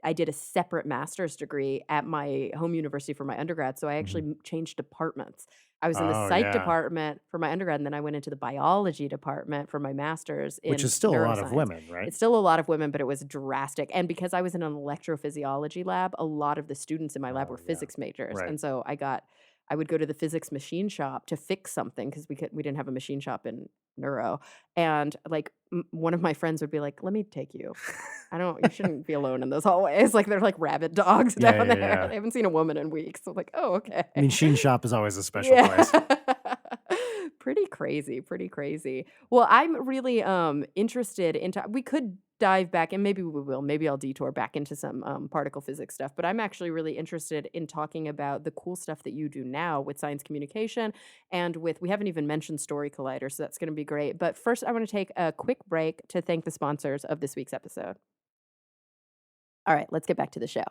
I did a separate master's degree at my home university for my undergrad, so I actually Mhm. changed departments. I was in the Oh, psych yeah. department for my undergrad, and then I went into the biology department for my master's Which is in still a lot of neuroscience. women, right? It's still a lot of women, but it was drastic, and because I was in an electrophysiology lab, a lot of the students in my lab Oh, were yeah. physics majors, Right. and so I would go to the physics machine shop to fix something because we didn't have a machine shop in neuro, and, like, one of my friends would be like, "Let me take you. You shouldn't be alone in those hallways." Like, they're like rabid dogs Yeah, down yeah, there. yeah. They haven't seen a woman in weeks. I'm like, "Oh, okay." I mean, Sheen Shop is always a special Yeah. place. Pretty crazy, pretty crazy. Well, I'm really, interested into we could dive back, and maybe we will, maybe I'll detour back into some, particle physics stuff, but I'm actually really interested in talking about the cool stuff that you do now with science communication and we haven't even mentioned Story Collider, so that's gonna be great. But first, I wanna take a quick break to thank the sponsors of this week's episode. All right, let's get back to the show.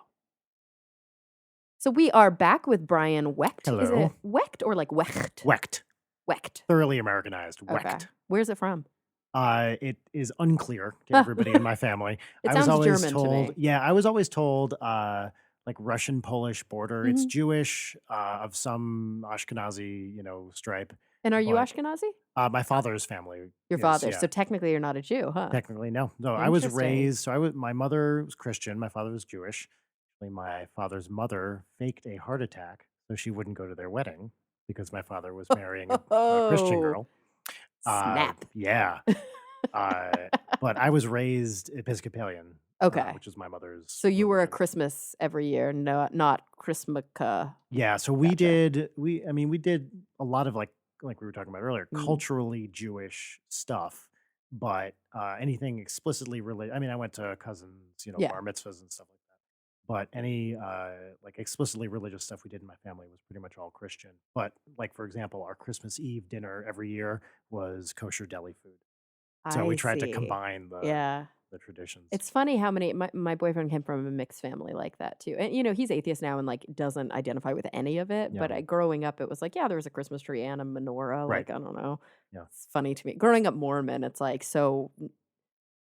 So we are back with Brian Wecht. Is Hello. it Wecht or like Wecht? Wecht. Wecht. Thoroughly Americanized. Okay. Wecht. Where's it from? It is unclear to everybody in my family. It I was sounds always German to told, me. yeah, I was always told, like Russian Polish border. It's Mhm. Jewish, of some Ashkenazi, stripe. And are you But Ashkenazi? my father's family Your is, father. yeah, So technically you're not a Jew, huh? technically no. No, I was Interesting. raised. So I was. My mother was Christian. My father was Jewish. Actually, my father's mother faked a heart attack so she wouldn't go to their wedding because my father was marrying a Christian Oh, girl. snap. Yeah. Uh, but I was raised Episcopalian, Okay. which is my mother's So you were a religion. Christmas every year, no, not Chrismica. Yeah, so Gotcha. we did a lot of like we were talking about earlier, Mm. culturally Jewish stuff, but anything explicitly related. I mean, I went to cousins, Yeah. bar mitzvahs and stuff like that. But any like explicitly religious stuff we did in my family was pretty much all Christian. But like for example, our Christmas Eve dinner every year was kosher deli food. So we I tried to see. combine Yeah. the traditions. It's funny how many my boyfriend came from a mixed family like that too, and, he's atheist now and, like, doesn't identify with any of it, Yeah. but, growing up, it was like, yeah, there was a Christmas tree and a menorah, Right. like, I don't know. Yeah. It's funny to me. Growing up Mormon, it's like so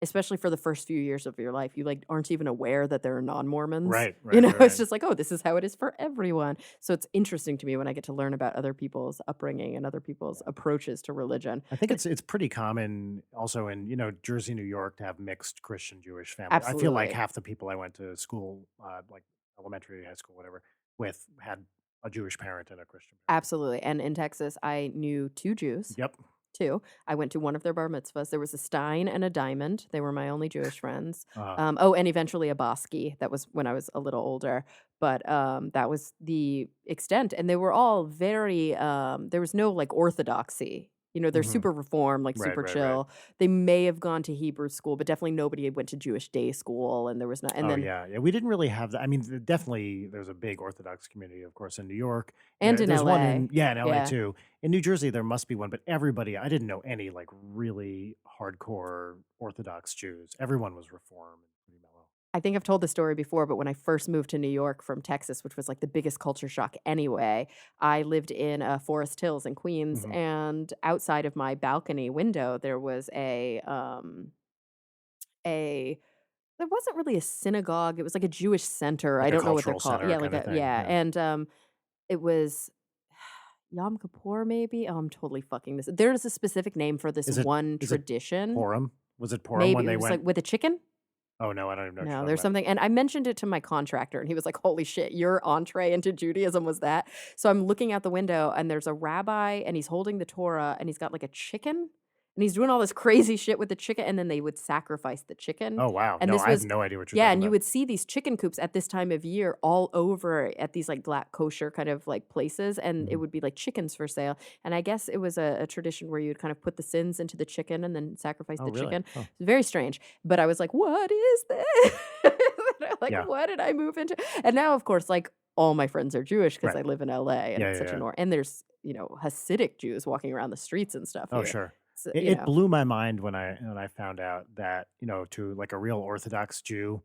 especially for the first few years of your life, you, like, aren't even aware that there are non-Mormons, Right, right, right, It's right. just like, "Oh, this is how it is for everyone." So it's interesting to me when I get to learn about other people's upbringing and other people's Yeah. approaches to religion. I think But it's pretty common also in, Jersey, New York to have mixed Christian Jewish family. I feel like absolutely. half the people I went to school, like elementary, high school, whatever, with had a Jewish parent and a Christian parent. Absolutely, and in Texas, I knew 2 Jews, Yep. 2. I went to one of their bar mitzvahs. There was a Stein and a Diamond. They were my only Jewish friends. Uh, And eventually a Bosky. That was when I was a little older, but, that was the extent, and they were all very, there was no, like, orthodoxy. They're mhm. super reformed, like, Right, super right, right. chill. They may have gone to Hebrew school, but definitely nobody went to Jewish day school, and there was not and Oh then yeah, yeah. We didn't really have that. I mean, definitely, there's a big Orthodox community, of course, in New York. and in There's one in LA. yeah in LA Yeah. too. In New Jersey, there must be one, but everybody, I didn't know any like really hardcore Orthodox Jews. Everyone was Reform and pretty mellow. I think I've told the story before, but when I first moved to New York from Texas, which was like the biggest culture shock anyway, I lived in Forest Hills in Queens, Hmm. and outside of my balcony window, there was a there wasn't really a synagogue. It was like a Jewish center. I Like a don't know what they're cultural called. center Yeah, kind like of a thing. yeah, Yeah. and it was Yom Kippur, maybe. Oh, I'm totally fucking this. There's a specific name for this Is it one is it tradition. Purim? Was it Purim Maybe when it they was like went? with a chicken. Oh, no, I don't even know what No, you're talking there's about. something and I mentioned it to my contractor, and he was like, "Holy shit, your entree into Judaism was that?" So I'm looking out the window, and there's a rabbi, and he's holding the Torah, and he's got, like, a chicken, and he's doing all this crazy shit with the chicken, and then they would sacrifice the chicken, Oh, wow. and No, this I have was no idea what you're yeah, talking and you about. would see these chicken coops at this time of year all over at these, like, black kosher kind of, like, places, and it Mhm. would be, like, chickens for sale, and I guess it was a tradition where you'd kind of put the sins into the chicken and then sacrifice Oh, the really? chicken. Oh, Very strange, but I was like, "What is this?" Like, yeah. what did I move into? And now, of course, like, all my friends are Jewish because Right. I live in LA, and Yeah, it's yeah, such a yeah. and there's, Hasidic Jews walking around the streets and stuff Oh, here. sure. So, It blew my mind when I found out that, to, like, a real Orthodox Jew,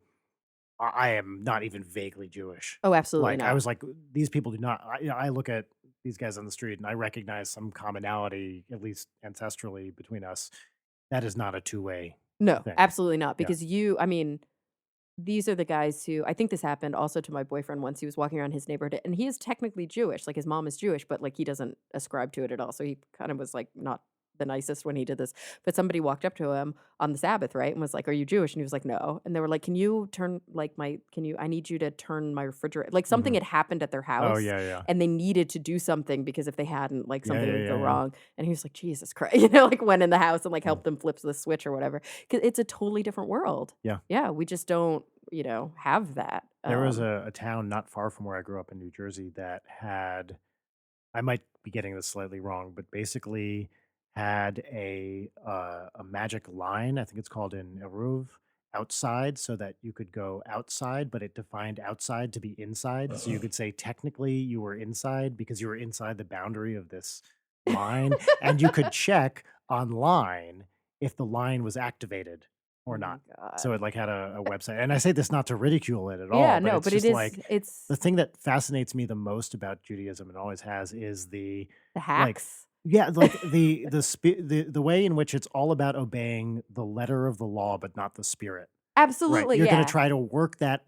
I am not even vaguely Jewish. Oh, absolutely Like, I not. was like, "These people do not." I look at these guys on the street, and I recognize some commonality, at least ancestrally, between us. That is not a two-way No, thing. absolutely not, Yeah. because I mean, these are the guys who I think this happened also to my boyfriend once. He was walking around his neighborhood, and he is technically Jewish, like, his mom is Jewish, but, like, he doesn't ascribe to it at all, so he kind of was, like, not the nicest when he did this, but somebody walked up to him on the Sabbath, right, and was like, "Are you Jewish?" And he was like, "No," and they were like, "Can you turn, like, my can you I need you to turn my refrigerator," like, something Mhm. had happened at their Oh, house, yeah, yeah. and they needed to do something because if they hadn't, like, Yeah, something yeah, would yeah, go yeah. wrong, and he was like, "Jesus Christ," like, went in the house and, like, Mm. helped them flip the switch or whatever. 'Cause it's a totally different world. Yeah. Yeah, we just don't, have that. There was a town not far from where I grew up in New Jersey that had, I might be getting this slightly wrong, but basically had a magic line. I think it's called an eruv outside, so that you could go outside, but it defined outside to be inside. So you could say technically you were inside because you were inside the boundary of this line, and you could check online if the line was activated Oh or my not. So god. it like had a website, and I say this not to ridicule it at Yeah, all, but no, it's but it just is like it's the thing that fascinates me the most about Judaism and always has is the, the like, hacks. yeah, like the way in which it's all about obeying the letter of the law, but not the spirit. Right. Absolutely, You're gonna yeah. try to work that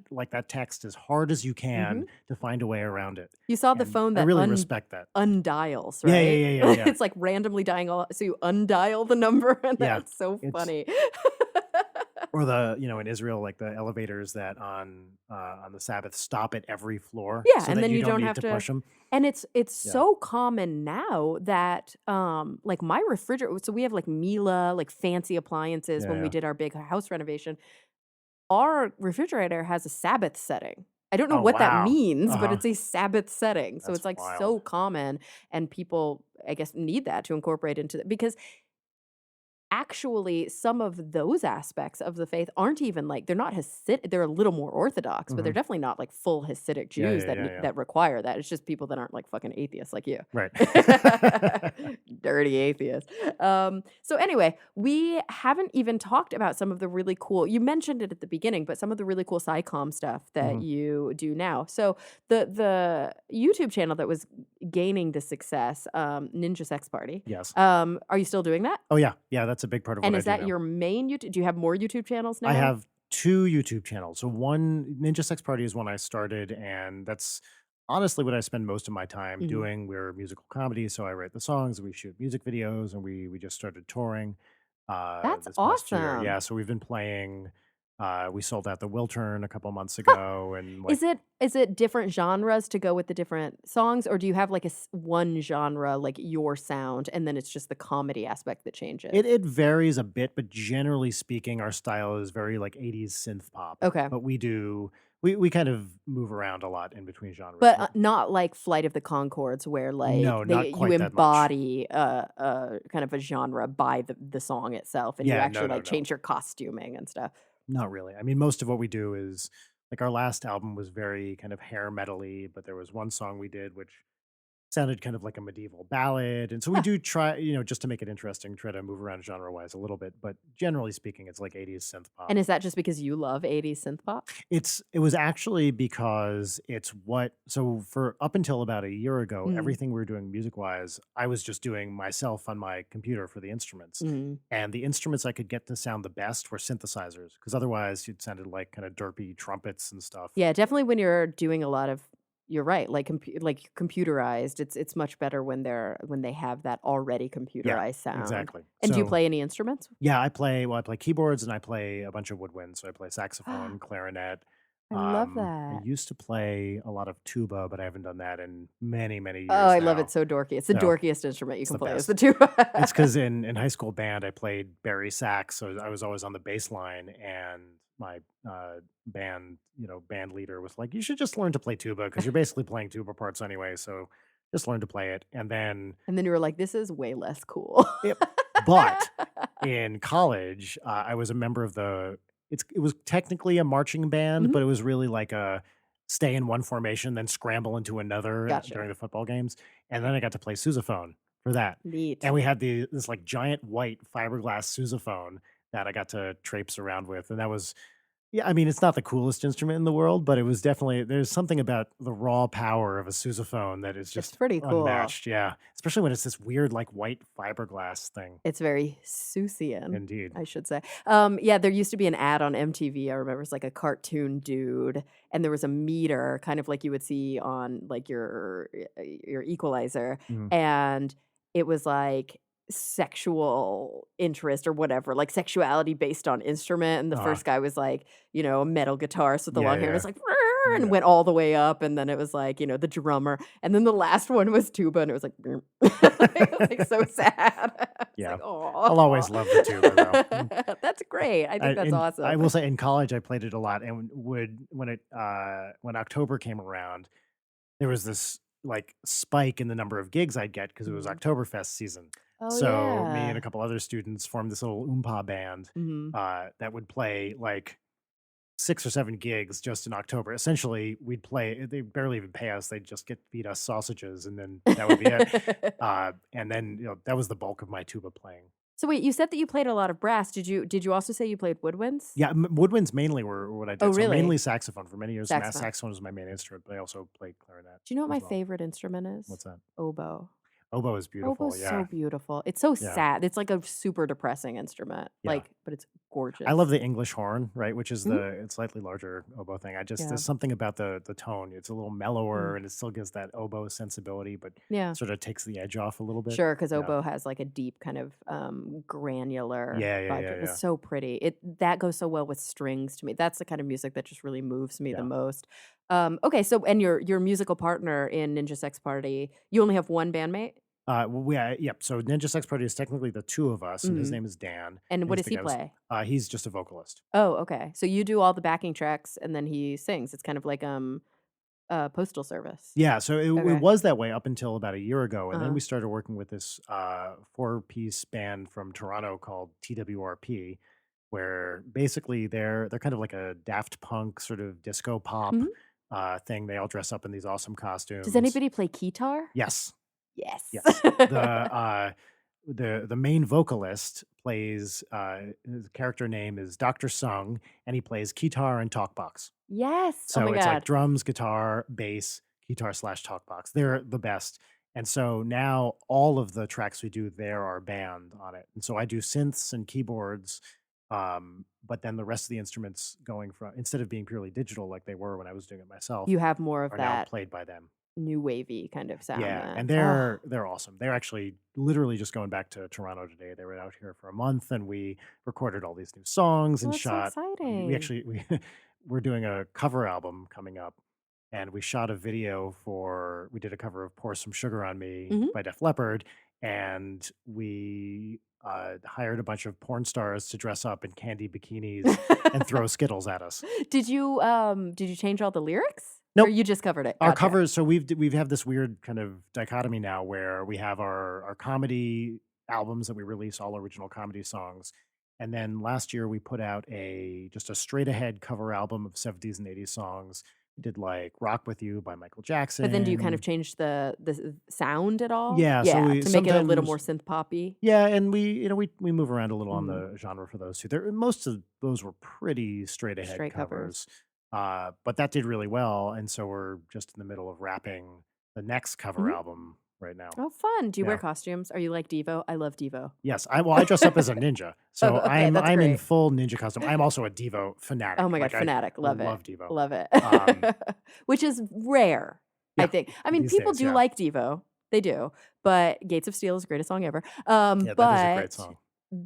text as hard as you Mhm. can to find a way around it. You saw the And phone I that really respect that. undials, Yeah, right? yeah, yeah, yeah, yeah. It's, like, randomly dying all so you undial the number, and Yeah. that's so It's funny. or in Israel, like the elevators that on the Sabbath stop at every floor Yeah, so and that then you you don't don't need have to to push them. and it's Yeah. so common now that, like, my refrigerator so we have, like, Miele, like, fancy appliances Yeah, when we yeah. did our big house renovation. Our refrigerator has a Sabbath setting. I don't know Oh, what that wow. means, but Uh-huh. it's a Sabbath setting, so That's it's, like, wild. so common, and people, I guess, need that to incorporate into the because actually, some of those aspects of the faith aren't even, like they're not Hasid they're a little more orthodox, but they're Mhm. definitely not, like, full Hasidic Yeah, Jews yeah, yeah, yeah. that require that. It's just people that aren't, like, fucking atheists like you. Right. Dirty atheist. So anyway, we haven't even talked about some of the really cool you mentioned it at the beginning, but some of the really cool SciComm stuff that Mhm. you do now. So the YouTube channel that was gaining the success, Ninja Sex Party, Yes. are you still doing that? Oh, yeah. Yeah, that's a big part of what And I is do that now. your main YouTube do you have more YouTube channels I now? have 2 YouTube channels. So one, Ninja Sex Party, is when I started, and that's honestly what I spend most of my time Mhm. doing. We're musical comedy, so I write the songs, we shoot music videos, and we just started touring, That's this past year. awesome. Yeah, so we've been playing, we sold out the Wiltern a couple months Huh. ago, and, like, Is it different genres to go with the different songs, or do you have, like, one genre, like, your sound, and then it's just the comedy aspect that changes? it varies a bit, but generally speaking, our style is very, like, 80s synth pop, Okay. but we kind of move around a lot in between genres. But, not like Flight of the Conchords where, like, No, not you quite that much. embody a kind of a genre by the song itself, and you Yeah, no, actually, no, like, no. change your costuming and stuff. Not really. I mean, most of what we do is like, our last album was very kind of hair metal-y, but there was one song we did which sounded kind of like a medieval ballad, and so we Huh. do try, just to make it interesting, try to move around genre-wise a little bit, but generally speaking, it's like 80s synth pop. And is that just because you love '80s synth pop? It was actually because it's what so for up until about a year ago, Mm, everything we were doing music-wise, I was just doing myself on my computer for the instruments, mm. and the instruments I could get to sound the best were synthesizers, because otherwise it sounded like kinda derpy trumpets and stuff. Yeah, definitely when you're doing a lot of you're right, like computerized. It's much better when they have that already Yeah, computerized sound. exactly. And do you So play any instruments? yeah, I play keyboards and I play a bunch of woodwinds. So I play saxophone, clarinet. I love I that. used to play a lot of tuba, but I haven't done that in many, many Oh, years I love it, now. so dorky. It's the So dorkiest instrument you it's can the play is the best. It's tuba. because in high school band, I played Barry sax, so I was always on the bass line, and my band leader was like, "You should just learn to play tuba because you're basically playing tuba parts anyway. So just learn to play it." And then And then you were like, "This is way less cool." it, but in college, I was a member of it was technically a marching band, Mhm. but it was really like a stay in one formation, then scramble into another during Gotcha. the football games. And then I got to play sousaphone for that. Neat. And we had this like giant white fiberglass sousaphone that I got to traipse around with. And that was yeah, I mean, it's not the coolest instrument in the world, but it was definitely there's something about the raw power of a sousaphone that is It's just pretty cool. unmatched. Yeah. Especially when it's this weird like white fiberglass thing. It's very Seussian, Indeed. I should say. Yeah, there used to be an ad on MTV, I remember, it's like a cartoon dude, and there was a meter, kind of like you would see on, like, your equalizer, Mhm. and it was, like, sexual interest or whatever, like, sexuality based on instrument, and the Uh-huh. first guy was, like, a metal guitarist with the Yeah, long hair, and yeah, it's like, and yeah. went all the way up, and then it was, like, the drummer, and then the last one was tuba, and it was like, it was, like, so sad. It's Yeah. like, I'll oh, always love the tuba though. Mm. that's great. I think that's And I awesome. will say in college I played it a lot and would when October came around, there was this like spike in the number of gigs I'd get because it was Mhm. Oktoberfest season. Oh, So me and a yeah. couple other students formed this little oompa band Mhm. that would play like 6 or 7 gigs just in October. Essentially, we'd play they barely even pay us, they'd just get feed us sausages, and then that would be it. And then, that was the bulk of my tuba playing. So wait, you said that you played a lot of brass. Did you also say you played woodwinds? Yeah, woodwinds mainly were what I Oh, did. So mainly really? saxophone for many years. Saxophone. Saxophone was my main instrument, but I also played clarinet Do you know what as my well. favorite instrument is? What's that? Oboe. Oboe is beautiful. Oboe's so Yeah, beautiful. It's so yeah, sad. It's like a super depressing instrument, yeah. but it's I love gorgeous. the English horn, right, which is Mhm. it's slightly larger oboe thing. I just Yeah. there's something about the tone. It's a little mellower, Mm. and it still gives that oboe sensibility, but Yeah. sort of takes the edge off a little bit. Sure, because Yeah, oboe has, like, a deep kind of, granular yeah, yeah, yeah, vibrate. It's yeah, so pretty. That goes so well with strings to me. That's the kind of music that just really moves me the yeah. most. Okay, so and your musical partner in Ninja Sex Party, you only have one bandmate? Yeah, yep. So Ninja Sex Party is technically the two of us, and his Mhm. name is Dan. And And what he's does the he guy who's play? he's just a vocalist. Oh, okay. So you do all the backing tracks, and then he sings. It's kind of like, Postal Service. Yeah, so it Okay. was that way up until about a year ago, and then Uh-huh. we started working with this four-piece band from Toronto called TWRP, where basically they're kind of like a Daft Punk sort of disco pop Mhm. thing. They all dress up in these awesome Does costumes. anybody play guitar? Yes, Yes. yes. The main vocalist plays his character name is Dr. Sung, and he plays guitar and talkbox. Yes. Oh So my it's like god. drums, guitar, bass, guitar slash talkbox. They're the best. And so now all of the tracks we do there are band on it. And so I do synths and keyboards. But then the rest of the instruments going from instead of being purely digital like they were when I was doing it myself, You have more of are now that played by them. new wavy kind of sound Yeah, and then. Oh, they're awesome. They're actually literally just going back to Toronto today. They were out here for a month, and we recorded all these new songs well, and that's so shot. We exciting. actually we're doing a cover album coming up, and we shot a video for. We did a cover of "Pour Some Sugar on Me" Mhm. by Def Leppard, and we hired a bunch of porn stars to dress up in candy bikinis and throw Skittles at us. Did you change all the lyrics? Or Nope. you just covered it? Our Gotcha. covers, so we've have this weird kind of dichotomy now where we have our comedy albums that we release all original comedy songs. And then last year we put out just a straight ahead cover album of 70s and 80s songs. We did like Rock With You by Michael But then do you kind of Jackson. change the sound at all? Yeah, so Yeah, we to make it a little more sometimes synth poppy? yeah, and we move around a little on Mhm. the genre for those two. Most of those were pretty straight ahead Straight covers. covers, but that did really well, and so we're just in the middle of wrapping the next cover Mhm. album right now. Oh, fun. Do you wear Yeah. costumes? Are you like Devo? I love Devo. Yes, I dress up as a ninja, so Oh, okay, that's I'm in great. full ninja costume. I'm also a Devo Oh fanatic. my god, Like I fanatic. Love it. love Devo. Love it. Um, Which is rare. I Yeah, think. I mean, these people days, do yeah. like Devo. They do. But Gates of Steel is the greatest song ever. Yeah, that is a great But song.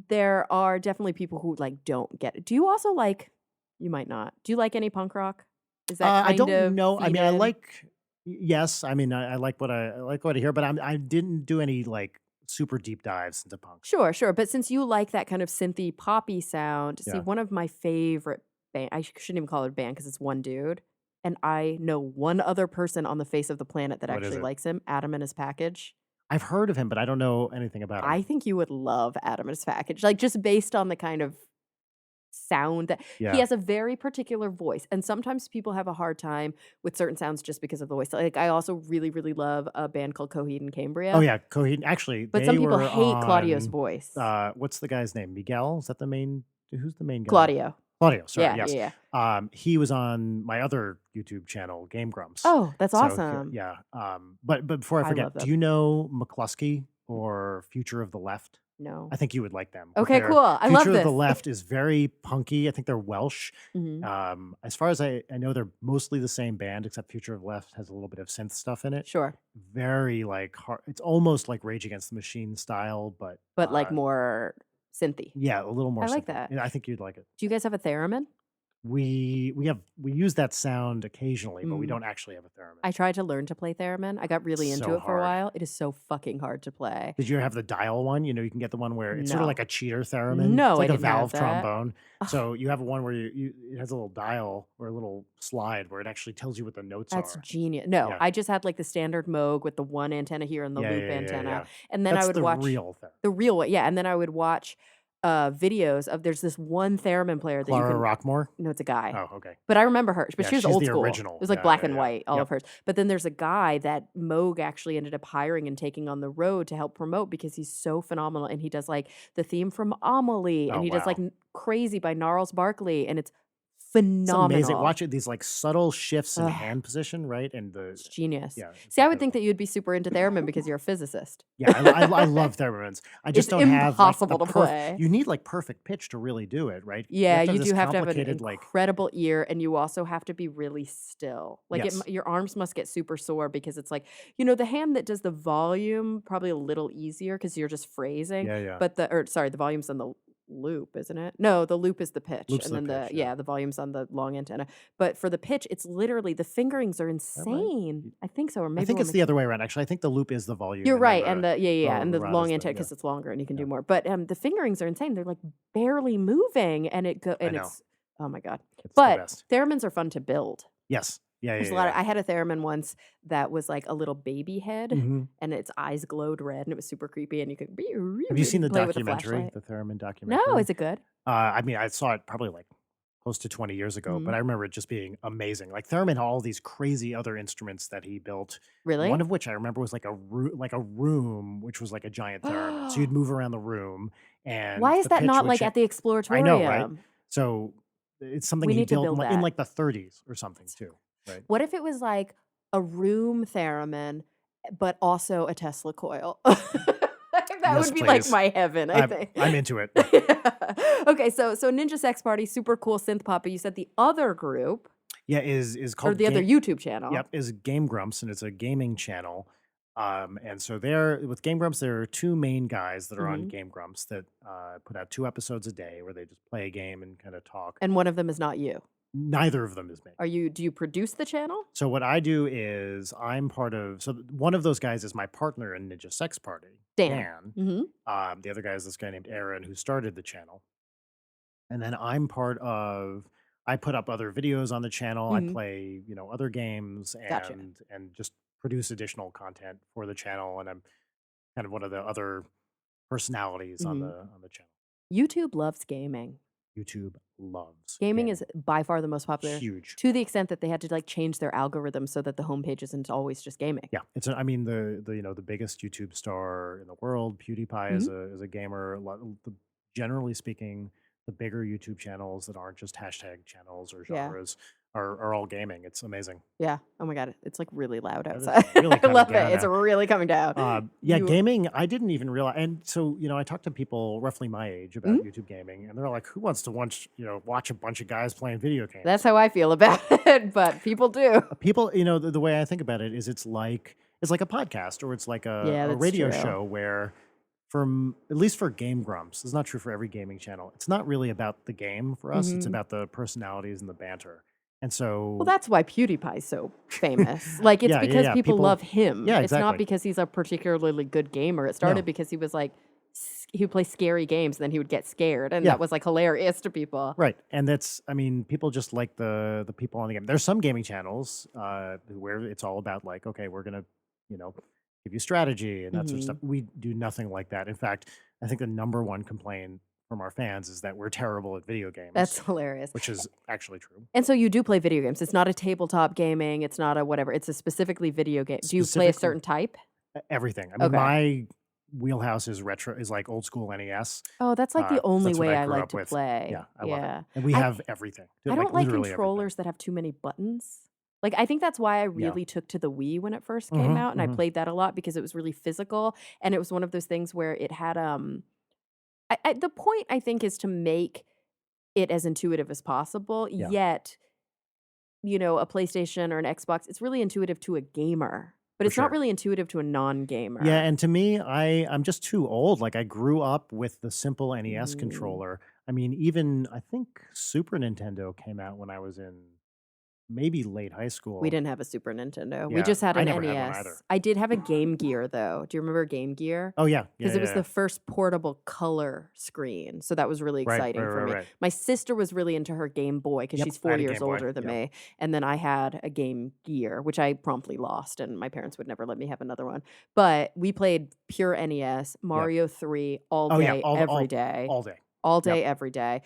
there are definitely people who, like, don't get it. Do you also like you might not. Do you like any punk rock? Is that I kind don't of know. I feed mean, I in? like yes, I mean, I like I like what I hear, but I didn't do any, like, super deep dives into punk. Sure, sure, but since you like that kind of synthy poppy sound, see, Yeah. one of my favorite I shouldn't even call it a band because it's one dude, and I know one other person on the face of the planet that What is actually it? likes him, Adam and His Package. I've heard of him, but I don't know anything about him. I think you would love Adam and His Package, like, just based on the kind of sound that he Yeah. has a very particular voice, and sometimes people have a hard time with certain sounds just because of the voice. Like, I also really, really love a band called Coheed and Oh, Cambria, yeah, Coheed actually, but some they people were hate Claudio's on, voice. what's the guy's name? Miguel? Is that the main who's the main guy? Claudio. Claudio, sorry, Yeah, yes. yeah, yeah. He was on my other YouTube channel, Game Grumps. Oh, that's So, awesome. yeah, but before I I forget, love do them. you know McCluskey or Future of the Left? I No. think you would like them because Okay, their cool. I love Future of the this. Left is very punky. I think they're Welsh. Mhm. As far as I know, they're mostly the same band, except Future of the Left has a little bit of synth stuff in it. Sure. Very like hard. It's almost like Rage Against the Machine style, but But, like, more synthy. yeah, a little more I like synthy. that. Yeah, I think you'd like it. Do you guys have a theremin? We use that sound occasionally, but we Mm. don't actually have a theremin. I tried to learn to play theremin. I got really into So it for a hard. while. It is so fucking hard to play. Did you have the dial one? You know, you can get the one where it's sort of like No. a cheater theremin. It's No, I like a didn't have valve that. trombone. Ugh, So you have one where it has a little dial or a little slide where it actually tells you what the notes that's are. genius. No, Yeah. I just had, like, the standard Moog with the one antenna here and the Yeah, loop yeah, yeah, antenna, yeah. and then I That's would the watch real thing. the real one, yeah, and then I would watch, videos of there's this one theremin player that you Clara can Rockmore? no, it's a guy. Oh, okay. But I remember her, but Yeah, she was she's old the school. It original. was like Yeah, black yeah, and yeah. white, all Yep. of hers. But then there's a guy that Moog actually ended up hiring and taking on the road to help promote because he's so phenomenal, and he does, like, the theme from Amelie, and Oh, he does, like, wow. Crazy by Gnarls Barkley, and it's It's amazing. phenomenal. Watch it, these like subtle shifts in Ugh, hand position, right? And the it's genius. yeah, it's See, I would think incredible. that you'd be super into theremin because you're a physicist. Yeah, I love theremins. I just It's don't have like the impossible to play. you need like perfect pitch to really do it, right? You Yeah, have to have you this do have to have an complicated like incredible ear, and you also have to be really still. Like, yes. your arms must get super sore because it's like, the hand that does the volume, probably a little easier because 'cause you're just phrasing, Yeah, yeah. but sorry, the volume's on the loop, isn't it? No, the loop is the pitch, Loops and of the then pitch, yeah. the volume's on the long antenna. But for the pitch, it's literally the fingerings are Is that right? insane. I think so, or I maybe think we're it's the mixing other way around. Actually, I think the loop is the volume you're and then right, and and the the rod is long the antenna yeah, because it's longer and you can yeah. do more. But, the fingerings are insane. They're, like, barely moving, and I know. it's oh my god. It's the But best. theremins are fun to build. Yes. Yeah, There's yeah, a lot yeah. of I had a theremin once that was, like, a little baby head, Mhm. and its eyes glowed red, and it was super creepy, and you could Have you seen the play with a documentary, flashlight. the theremin No, documentary? is it good? I mean, I saw it probably like close to 20 years ago, but Mhm. I remember it just being amazing. Like Theremin had all these crazy other instruments that he built. One Really? of which I remember was like a room, which was like a giant theremin. So you'd move around the room, and Why is the that pitch not, would like, change. at the I know, right? Exploratorium? So it's something We he need to built build in that. like the 30s or something That's so too, right? What if it was like a room theremin, but also a Tesla coil? That Yes, would be like please. my heaven, I think. I'm into it. Okay, so Ninja Sex Party, super cool synth pop, but you said the other group Yeah, is or called the other Game. YouTube channel. Yep, is Game Grumps, and it's a gaming channel. And so there, with Game Grumps, there are two main guys that are on Mhm. Game Grumps that put out 2 episodes a day where they just play a game and kind of talk. And one of them is not you. Neither of them is me. Do you produce the channel? So what I do is I'm part of. So one of those guys is my partner in Ninja Sex Party, Dan. Dan. Mhm. The other guy is this guy named Aaron who started the channel, and then I'm part of. I put up other videos on the channel. I Mhm. play, other games Gotcha. and just produce additional content for the channel. And I'm kind of one of the other personalities on Mhm. the channel. YouTube loves gaming. YouTube loves Gaming gaming. is by far the most popular Huge. to the extent that they had to, like, change their algorithm so that the homepage isn't always just gaming. Yeah, I mean the biggest YouTube star in the world, PewDiePie Mhm. is a gamer. Generally speaking, the bigger YouTube channels that aren't just hashtag channels or Yeah. genres are all gaming. It's amazing. Yeah. Oh my god, it's, like, really loud That is outside. really I coming love it. down It's now. really coming down. Yeah, You gaming, I didn't even realize. And so, I talked to people roughly my age about Mhm. YouTube gaming, and they're like, "Who wants to watch a bunch of guys playing video That's games?" how I feel about it, but people do. People, the way I think about it is it's like a podcast, or it's like Yeah, a that's radio true. show where, from at least for Game Grumps, it's not true for every gaming channel. It's not really about the game for us. It's Mhm. about the personalities and the banter. And Well, so, that's why PewDiePie's so famous. Like, it's yeah, yeah, because yeah. people People, love him. yeah, It's not exactly. because he's a particularly good gamer. It started No, because he was, like, he would play scary games, and then he would get scared, and yeah, that was, like, hilarious to people. right. And I mean, people just like the people on the game. There's some gaming channels where it's all about, like, okay, we're gonna, you know, give you strategy and that sort of stuff. Mhm. We do nothing like that. In fact, I think the number one complaint from our fans is that we're terrible at video games, That's hilarious. which is actually true. And so you do play video games. It's not a tabletop gaming, it's not a whatever, it's a specifically video game. Do you play a Specifically, certain type? everything. I mean, Okay. my wheelhouse is retro, is like old school NES. Oh, that's, like, the 'Cause only that's what way I I grew like up to with. Yeah, play. I love it, Yeah. and we I have everything, I like don't like literally everything. controllers that have too many buttons. Like, I think that's why I Yeah. really took to the Wii when it first came Hmm, out, and I hmm. played that a lot because it was really physical, and it was one of those things where it had, the point, I think, is to make it as intuitive as possible, Yeah, yet, a PlayStation or an Xbox, it's really intuitive to a gamer, but for it's not sure. really intuitive to a Yeah, non-gamer. and to me, I'm just too old. Like, I grew up with the simple NES Mm. controller. I mean, even I think Super Nintendo came out when I was in maybe late high We school. didn't have a Super Nintendo. We Yeah, just had I an never had one either. NES. I did have a Game Gear, though. Do you remember Game Gear? Oh, yeah. Yeah, Because it yeah, was yeah. the first portable color screen, so that was really Right, right, exciting for right, me. right. My sister was really into her Game Boy because Yep, she's I 4 had a years Game Boy. older than Yep, me, and then I had a Game Gear, which I promptly lost, and my parents would never let me have another one. But we played pure NES, yep. Mario 3 all Oh, yeah, day, every day. all day. All Yep. day, every day.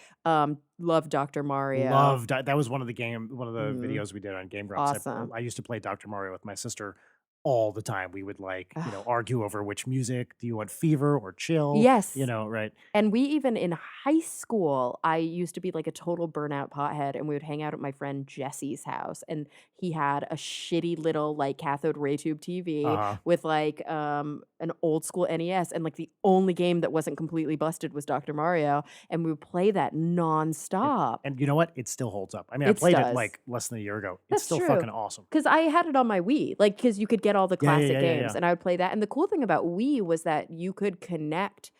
Loved Dr. Mario. Loved that. Was one of the Mhm. videos we did on Game Grumps. Awesome. I used to play Dr. Mario with my sister all the time. We would, like, argue over which music. Do you want Fever or Chill? Yes. Right? And we even in high school, I used to be like a total burnout pothead, and we would hang out at my friend Jesse's house, and he had a shitty little, like, cathode ray tube TV Uh-huh. with, like, an old school NES, and, like, the only game that wasn't completely busted was Dr. Mario, and we would play that And nonstop. and you know what? It still holds up. I mean, I It played it, does. like, less than a year ago. It's That's still true. fucking awesome. Cause I had it on my Wii, like, cause you could get all the Yeah, yeah, classic yeah, yeah, games, yeah. and I would play that, and the cool thing about Wii was that you could connect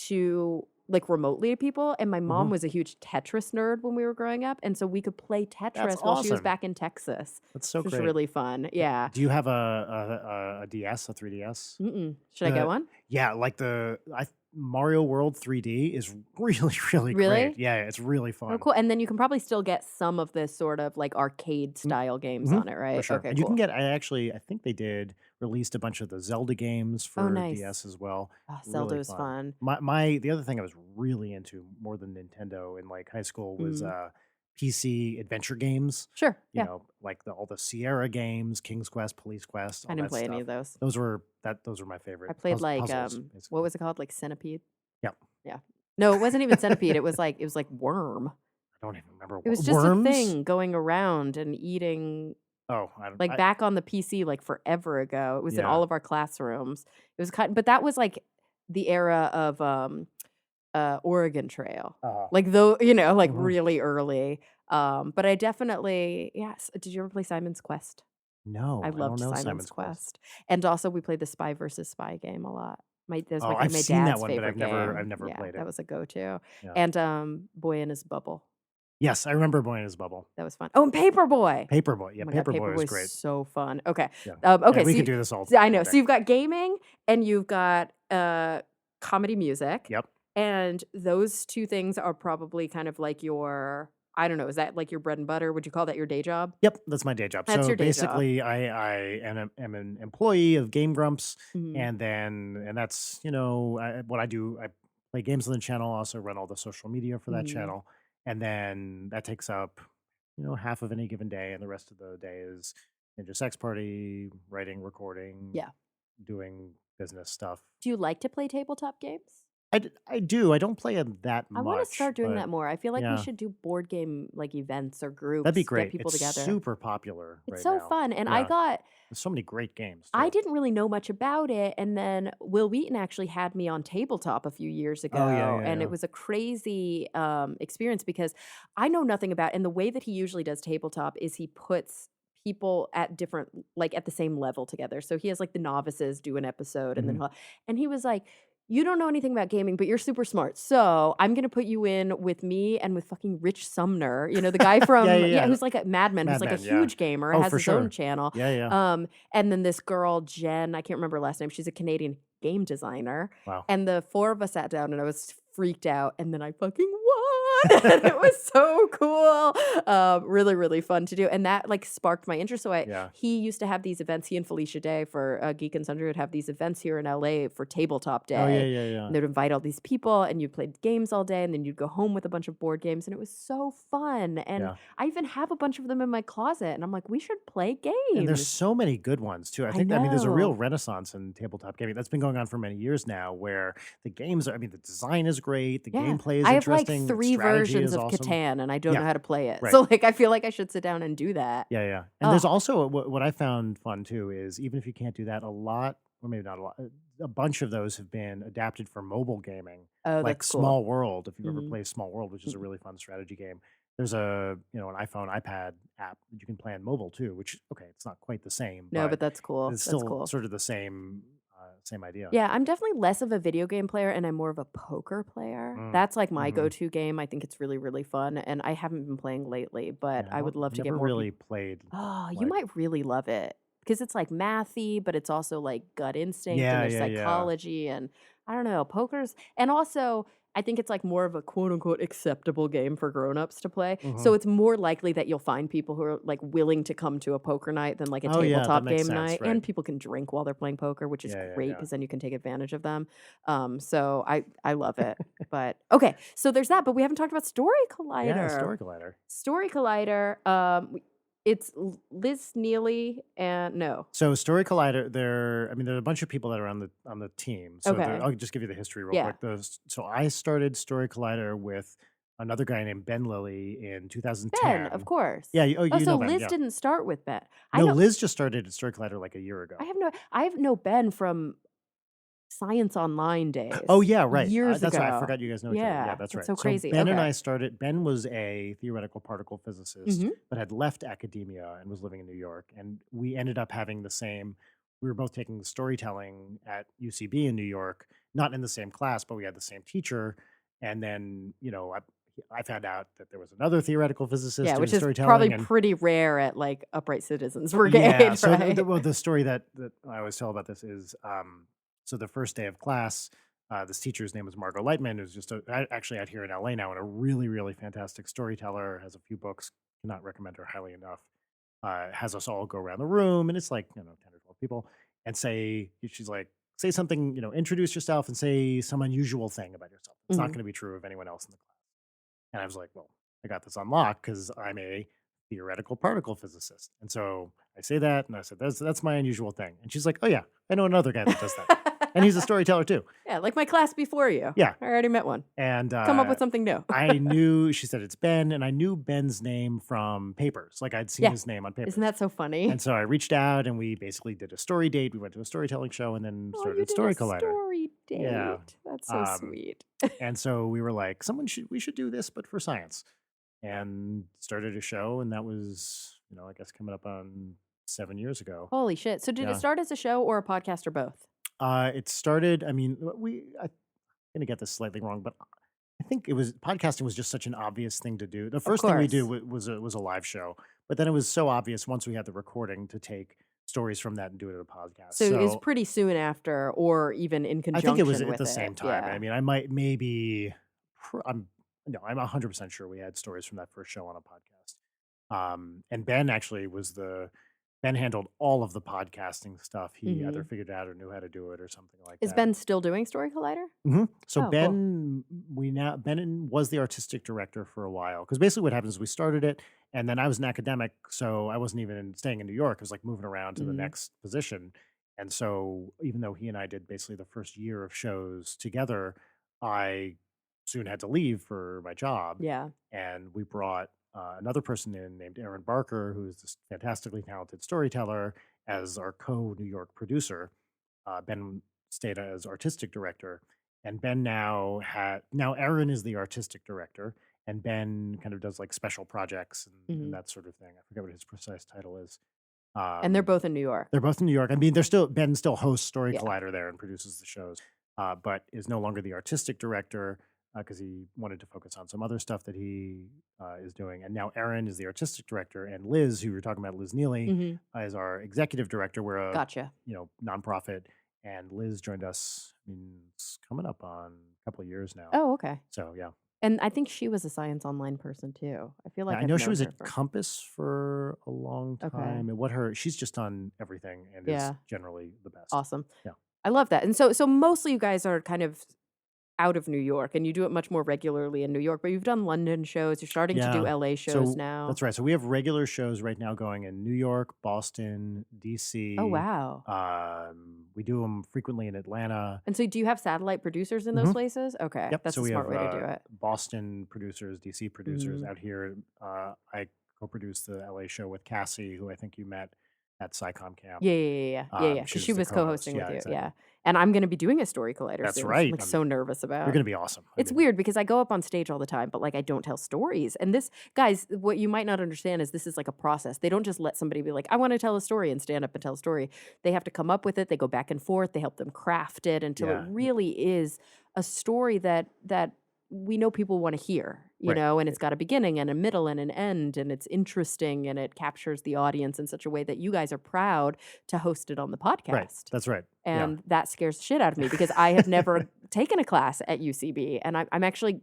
to, like, remotely to people, and my mom Mhm. was a huge Tetris nerd when we were growing up, and so we could play That's Tetris while she was awesome. back in Texas, That's so which was great. really fun, yeah. Do you have a DS, a 3DS? Mm-mm. Should I get The one? Yeah, like, Mario World 3D is really, really great. Really? Yeah, it's really Oh, fun. cool, and then you can probably still get some of this sort of, like, arcade Mm, style games mhm, on it, for right? sure. Okay, And you can cool. get I think they did released a bunch of the Zelda games Oh, for nice. DS as well. Oh, Zelda Really was fun. fun. The other thing I was really into more than Nintendo in, like, high school was, Mm. PC adventure games. Sure, yeah. Like all the Sierra games, King's Quest, Police Quest, I all didn't that play any stuff. of those. Those were my I favorite played, like, puzzles, what basically. was it called? Like, Centipede? Yep. Yeah. No, it wasn't even Centipede, it was like Worm. I don't even remember It was just a Worms? thing going around and eating, Oh, I don't like, back on the PC, like, forever ago. It was in yeah. all of our classrooms. It was kind, but that was, like, the era of, Oregon Trail. Uh-huh. Like, though, like, Mhm. really early. But I definitely, yes. Did you ever play Simon's Quest? I No, I don't loved know Simon's Simon's Quest. Quest. And also we played the Spy versus Spy game a lot. That was Oh, my I've my seen that dad's one, but favorite I've game. never Yeah, played that it. was a go-to. Yeah. And, Boy in His Bubble. Yes, I remember Boy in His Bubble. That was fun. Oh, and Paperboy! Paperboy. Oh Yeah, my god, Paperboy was Paperboy is great. so fun. Okay. Yeah. Yeah, Okay, we so could do this I all know. So day. you've got gaming and you've got, comedy music, Yep. and those 2 things are probably kind of like your, I don't know, is that like your bread and butter? Would you call that your day job? Yep, that's my day job. That's So your day job. basically, am an employee of Game Grumps, Mhm. and that's, what I do. I play games on the channel, also run all the social media for that Mhm. channel, and then that takes up, half of any given day, and the rest of the day is Ninja Sex Party, writing, recording, Yeah. doing business stuff. Do you like to play tabletop games? I do. I don't play it that I wanna much, start doing but that more. I feel like we yeah, should do board game, like, events or that'd be groups, get great. people It's together. super popular It's right so now. fun, and Yeah, there's so many great games I too. didn't really know much about it, and then Will Wheaton actually had me on tabletop a few years Oh, yeah, ago, yeah, and it yeah. was a crazy, experience because I know nothing about and the way that he usually does tabletop is he puts people at different like, at the same level together. So he has, like, the novices do an episode, and then Mhm. he'll and he was like, "You don't know anything about gaming, but you're super smart, so I'm gonna put you in with me and with fucking Rich Sumner," the guy Yeah, from yeah, yeah. who's like a Mad Men, who's Mad like a Men, yeah. huge gamer, Oh, has for his own sure. channel, Yeah, yeah. and then this girl, Jen, I can't remember her last name, she's a Canadian game designer, Wow. and the 4 of us sat down, and I was freaked out, and then I fucking won, and it was so cool, really, really fun to do, and that, like, sparked my interest, so I Yeah. he used to have these events, he and Felicia Day for, Geek and Sundry would have these events here in LA for Tabletop Oh, yeah, Day, yeah, yeah. and they'd invite all these people, and you played games all day, and then you'd go home with a bunch of board games, and it was so fun, and Yeah. I even have a bunch of them in my closet, and I'm like, "We should play And there's games." so many good ones too. I I mean, there's a real know. renaissance in tabletop gaming that's been going on for many years now where the games are, I mean, the design is great, the Yeah. gameplay is I have, like, interesting, the 3 strategy versions is of awesome. Catan, and I don't Yeah, know how to play it. right. So, like, I feel like I should sit down and do that. Yeah, yeah. And Oh, there's also what I found fun too is even if you can't do that, a lot, or maybe not a lot, a bunch of those have been adapted for mobile gaming, oh, like that's cool. Small World. If you've ever Mhm. played Small World, which is a Mm. really fun strategy game, there's an iPhone, iPad app that you can play on mobile too. Which okay, it's not quite the same, No, but but that's cool. it's That's still cool. sort of the same idea. Yeah, I'm definitely less of a video game player, and I'm more of a poker player. Mm. That's, like, my Hmm. go-to game. I think it's really, really fun, and I haven't been playing lately, but Yeah, I would love I've to get never more really people. played Oh, you like might really love it because it's, like, mathy, but it's also, like, gut instinct, and yeah, there's yeah, yeah. psychology, and I don't know, poker's and also, I think it's, like, more of a quote, unquote, "acceptable" game for grown-ups to play, Hmm. so it's more likely that you'll find people who are, like, willing to come to a poker night than, like, a Oh yeah, that tabletop makes game sense, night, right? and people can drink while they're playing poker, which is Yeah, yeah, great yeah. because then you can take advantage of them, so I love it, but okay, so there's that, but we haven't talked about Story Yeah, Collider. Story Collider. Story Collider, it's Liz Neely and no. So Story Collider, I mean, there are a bunch of people that are on the team. So Okay. I'll just give you the history real Yeah. quick. So I started Story Collider with another guy named Ben Lilly in Ben, of 2010. course. Yeah, Oh, you so know Ben, Liz yeah. didn't start with Ben. I No, know Liz just started at Story Collider like a year ago. I have no Ben from Science Online Oh days, yeah, right. years That's right. I ago. forgot you guys know each other. Yeah, Yeah, that's that's right. so So crazy. Ben and Okay. I started. Ben was a theoretical particle physicist, Mhm. but had left academia and was living in New York. And we ended up having the same. We were both taking storytelling at UCB in New York, not in the same class, but we had the same teacher. And then I found out that there was another theoretical physicist Yeah, doing which is probably storytelling, and pretty rare at, like, Upright Citizens yeah. Brigade, So right? the story that I always tell about this is so the first day of class, this teacher's name was Margot Lightman, who's actually out here in LA now and a really, really fantastic storyteller, has a few books, cannot recommend her highly enough. Has us all go around the room, and it's like, 10 or 12 people, and she's like, say something, introduce yourself and say some unusual thing about yourself. It's not Mhm. going to be true of anyone else in the class. And I was like, well, I got this unlocked because I'm a theoretical particle physicist. And so I say that, and I said, that's my unusual thing. And she's like, oh, yeah, I know another guy that does that. And he's a storyteller too. Yeah, like my class before you. Yeah. I already met one. And Come up with something new. she said it's Ben, and I knew Ben's name from papers. Like I'd seen Yeah. his name on Isn't papers. that so funny? And so I reached out and we basically did a story date. We went to a storytelling show and then Oh, you started did a Story Collider. story Yeah. date. That's so Um, sweet. and so we were like, we should do this, but for science. And started a show, and that was, I guess coming up on 7 years ago. Holy shit. So did it Yeah. start as a show or a podcast or both? It started, I mean, I'm gonna get this slightly wrong, but I think podcasting was just such an obvious thing to do. The Of first thing we did course. was a live show, but then it was so obvious once we had the recording to take stories from that and do it as a podcast. So it was So pretty soon after or even in I think it was conjunction at with the it. same time. I Yeah. mean, I might maybe I'm no, I'm 100% sure we had stories from that first show on a podcast. And Ben actually Ben handled all of the podcasting stuff. He either Mhm. figured it out or knew how to do it or something like Is that. Ben still doing Story Collider? So Oh, cool. Ben was the artistic director for a while because basically what happens is we started it, and then I was an academic, so I wasn't even staying in New York. I was like moving around to the Mhm. next position, and so even though he and I did basically the first year of shows together, I soon had to leave for my job, Yeah. and we brought another person in named Aaron Barker, who's this fantastically talented storyteller, as our co-New York producer. Ben stayed as artistic director, and Ben now Aaron is the artistic director, and Ben kind of does like special projects and Mhm. that sort of thing. I forget what his precise title is. And they're Um, both in New York. they're both in New York. I mean, they're still Ben still hosts Story Yeah. Collider there and produces the shows, but is no longer the artistic director because he wanted to focus on some other stuff that he is doing. And now Aaron is the artistic director, and Liz, who we were talking about, Liz Neely, Mhm. is our executive director. We're a Gotcha. nonprofit, and Liz joined us. I mean, it's coming up on a couple of years now. Oh, okay. So yeah, And I think she was a Science Online person too. I feel yeah. like I I've know she known was her at for Compass for a long Okay. time, and she's just done everything and is Yeah. generally the best. Awesome. Yeah. I love that. And so mostly you guys are kind of out of New York, and you do it much more regularly in New York, but you've done London shows, you're starting to do Yeah. LA shows So now. that's right. So we have regular shows right now going in New York, Boston, Oh, DC. wow. We do them frequently in Atlanta. And so do you have satellite producers in those Hmm. places? Okay, Yep. that's So a we smart have way to do it. Boston producers, DC producers Mhm. out here. I co-produce the LA show with Cassie, who I think you met at SciComm Camp. Yeah, She because she was the was co-host. co-hosting with Yeah, you, exactly. yeah. And I'm gonna be doing a Story Collider That's soon, which I'm, right. like, so nervous You're about. going to be awesome. I It's mean, weird because I go up on stage all the time, but, like, I don't tell stories, and this guys, what you might not understand is this is like a process. They don't just let somebody be like, "I wanna tell a story," and stand up and tell a story. They have to come up with it, they go back and forth, they help them craft it until it yeah, really is a story that we know people wanna hear, right. and it's got a beginning and a middle and an end, and it's interesting, and it captures the audience in such a way that you guys are proud to host it on the Right. podcast. That's right. Yeah. And that scares the shit out of me because I have never taken a class at UCB, and I'm actually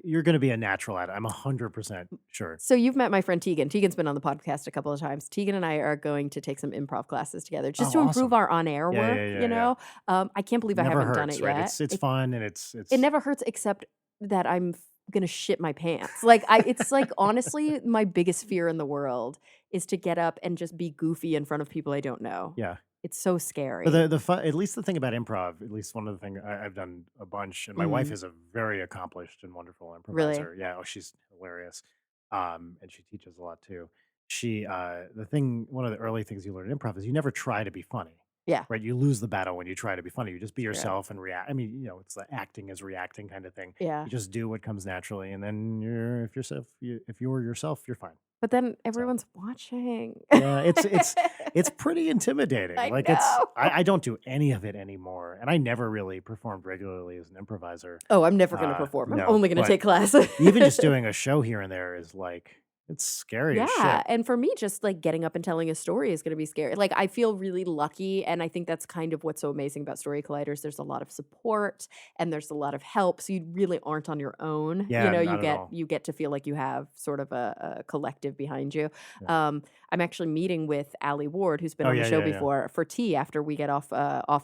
You're going to be a natural at it. I'm 100% sure. so you've met my friend Tegan. Tegan's been on the podcast a couple of times. Tegan and I are going to take some improv classes together just Oh, to improve awesome. our on-air Yeah, work, yeah, yeah, yeah. I can't believe I Never haven't done it hurts, right? yet. It's fun and It it's never hurts except that I'm gonna shit my pants. Like, it's like, honestly, my biggest fear in the world is to get up and just be goofy in front of people I don't know. yeah. It's so But scary. the fun, at least the thing about improv, at least one of the things I've done a bunch, and my wife Mhm. is a very accomplished and wonderful Really? improviser. Yeah, oh, she's hilarious, and she teaches a lot too. One of the early things you learn in improv is you never try to be funny, Yeah, right? You lose the battle when you try to be funny. You just be it's true. yourself and react. I mean, it's the acting is reacting kind of thing. Yeah. You just do what comes naturally, and then if you're yourself, you're fine. But then So. everyone's watching. Yeah, it's pretty intimidating. I Like know. I don't do any of it anymore, and I never really performed regularly as an improviser. Oh, I'm never gonna perform. I'm No, only gonna but take classes. even just doing a show here and there is like it's scary as Yeah, shit. and for me, just, like, getting up and telling a story is gonna be scary. Like, I feel really lucky, and I think that's kind of what's so amazing about Story Colliders. There's a lot of support, and there's a lot of help, so you really aren't on your own, Yeah, you not at get all. you get to feel like you have sort of a collective behind you. Yeah. I'm actually meeting with Allie Ward, who's been Oh on the yeah, show yeah, yeah. before, for tea after we get off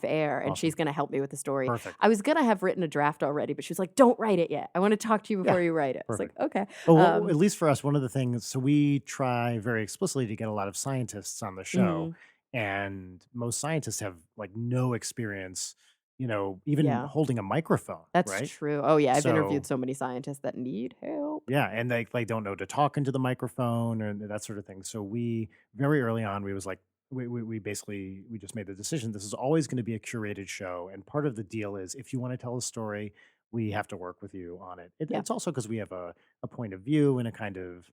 air, and she's Awesome. gonna help me with the story. Perfect. I was gonna have written a draft already, but she was like, "Don't write it yet. I wanna talk to you Yeah, before you write it." I was like, perfect. "Okay." But at Um least for us, one of the things, so we try very explicitly to get a lot of scientists on the show, Mhm. and most scientists have like no experience, even Yeah. holding a microphone, That's right? true. Oh, yeah, I've interviewed So so many scientists that need help. yeah, and they don't know to talk into the microphone or that sort of thing. So we very early on we was like we basically we just made the decision this is always going to be a curated show, and part of the deal is if you want to tell a story, we have to work with you on it. Yeah. It's also because we have a point of view and a kind of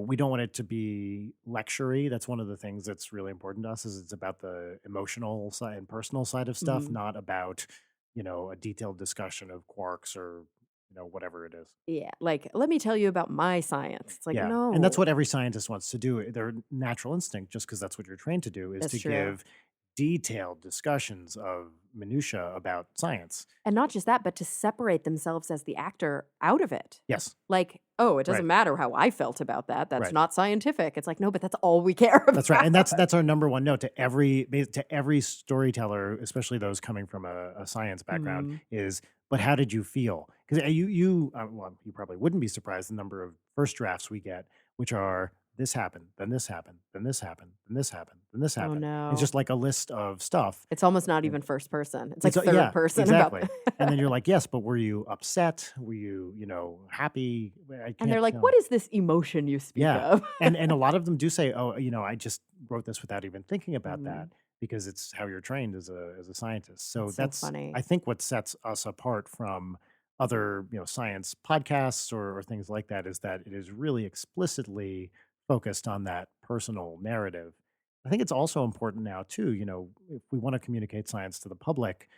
we don't want it to be lectury. That's one of the things that's really important to us is it's about the emotional side and personal side of stuff, Mhm. not about a detailed discussion of quarks or whatever it is. Yeah, like, "Let me tell you about my science." It's like, Yeah, and that's "No." what every scientist wants to do. Their natural instinct, just because that's what you're trained to do, is That's to true. give detailed discussions of minutia about science. And not just that, but to separate themselves as the actor out of it. Yes, Like, "Oh, it right, doesn't matter how I felt about that. That's right. not scientific." It's like, "No, but that's all we care That's right, and about." that's our number one note to every storyteller, especially those coming from a science background, Mhm. is, "But how did you feel?" Because you probably wouldn't be surprised the number of first drafts we get, which are this happened, then this happened, then this happened, then this happened, then this Oh, happened. It's no. just like a list of stuff. It's almost not And even first person. It's like it's third yeah, person about exactly. And then you're like, yes, but were you upset? Were you, happy? I and they're can't like, "What is this emotion you speak Yeah, of?" and a lot of them do say, "Oh, I just wrote this without even thinking about that," Mhm. because it's how you're trained as a scientist. So That's so that's I funny. think what sets us apart from other, science podcasts or things like that is that it is really explicitly focused on that personal narrative. I think it's also important now too, if we want to communicate science to the public,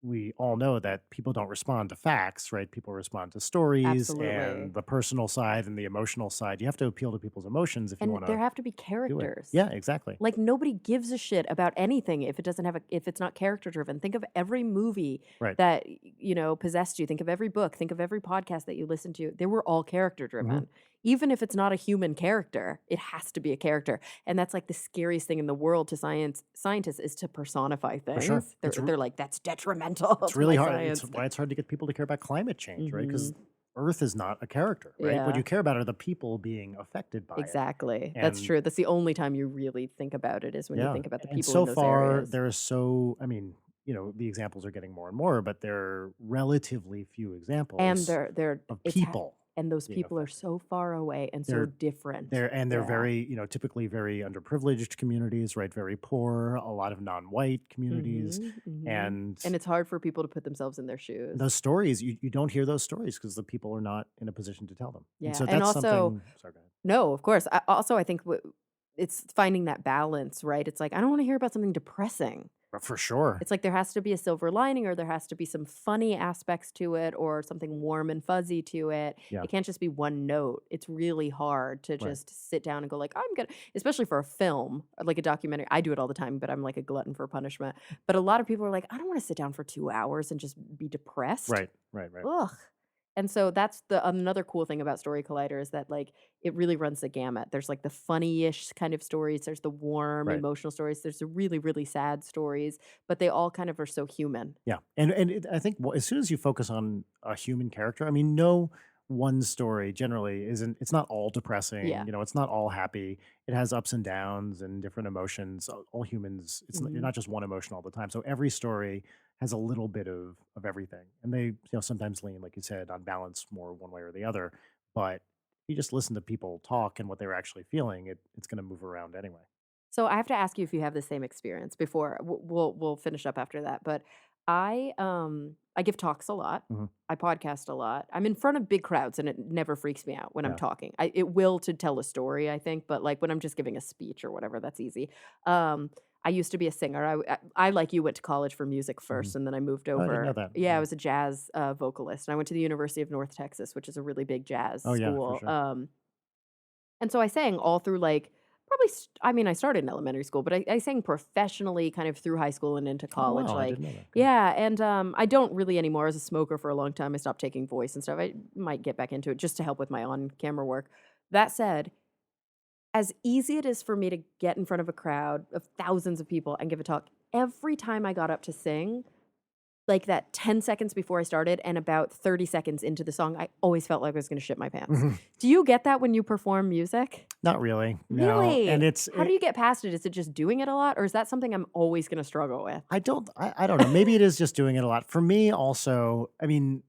we all know that people don't respond to facts, right? People respond to stories and Absolutely. the personal side and the emotional side. You have to appeal to people's emotions if you And want there to have to be do it. characters. Yeah, exactly. Like, nobody gives a shit about anything if it doesn't have a if it's not character driven. Think of every movie Right. that, possessed you. Think of every book, think of every podcast that you listen to. They were all character Hmm. driven. Even if it's not a human character, it has to be a character. And that's like the scariest thing in the world to scientists is to personify For sure. things. They're like, that's detrimental It's to really my hard. It's science. why it's hard to get people to care about climate change, right? Because Mhm. Earth is not a character, right? What you Yeah. care about are the people being affected by it. Exactly. That's And true. That's the only time you really think about it is when you yeah, think about the and people in so those far areas. there is so I mean, the examples are getting more and more, but there are relatively few And examples they're of it's ha people and those being people are affected. so far away and so They're different. they're Yeah. very, typically very underprivileged communities, right? Very poor, a lot of non-white communities, Mhm, mhm. and And it's hard for people to put themselves in their shoes. those stories you don't hear those stories because the people are not in a position to tell them. And Yeah, so and that's also something. Sorry, go ahead. no, of course. I think it's finding that balance, right? It's like, I don't wanna hear about something depressing. But for sure. It's like there has to be a silver lining or there has to be some funny aspects to it or something warm and fuzzy to it. Yeah, It can't just be one note. It's really hard to right. just sit down and go like, I'm gonna especially for a film, like a documentary. I do it all the time, but I'm like a glutton for punishment. But a lot of people are like, I don't want to sit down for 2 hours and just be depressed. Right, right, right. Ugh. And so that's the another cool thing about Story Collider is that, like, it really runs the gamut. There's, like, the funny-ish kind of stories, there's the warm, Right. emotional stories, there's the really, really sad stories, but they all kind of are so human. Yeah, and I think as soon as you focus on a human character, I mean, no one story generally isn't. It's not all depressing. Yeah. It's not all happy. It has ups and downs and different emotions. All humans, you're Mhm. not just one emotion all the time. So every story has a little bit of everything, and they sometimes lean, like you said, on balance more one way or the other. But you just listen to people talk and what they're actually feeling. It's going to move around anyway. So I have to ask you if you have the same experience before we'll finish up after that, but I give talks a lot. Hmm. I podcast a lot. I'm in front of big crowds and it never freaks me out when I'm Yeah. talking. It will to tell a story, I think, but like when I'm just giving a speech or whatever, that's easy. Um, I used to be a singer. I like you went to college for music Hmm. first and then I moved Oh, I didn't know over. that. Yeah, I Yeah. was a jazz vocalist and I went to the University of North Texas, which is a really big jazz Oh, yeah, for school. sure. And so I sang all through like probably I mean I started in elementary school, but I sang professionally kind of through high school and into Oh, college wow, I like didn't know that. Okay. yeah, and I don't really anymore. As a smoker for a long time. I stopped taking voice and stuff. I might get back into it just to help with my on-camera work. That said, as easy it is for me to get in front of a crowd of thousands of people and give a talk, every time I got up to sing, like that 10 seconds before I started and about 30 seconds into the song, I always felt like I was gonna shit my pants. Mhm. Do you get that when you perform music? Not really, no, and Really? How do you get past it? Is it just doing it a lot, or is that something I'm always gonna struggle with? I don't know, maybe it is just doing it a lot. For me also, I mean,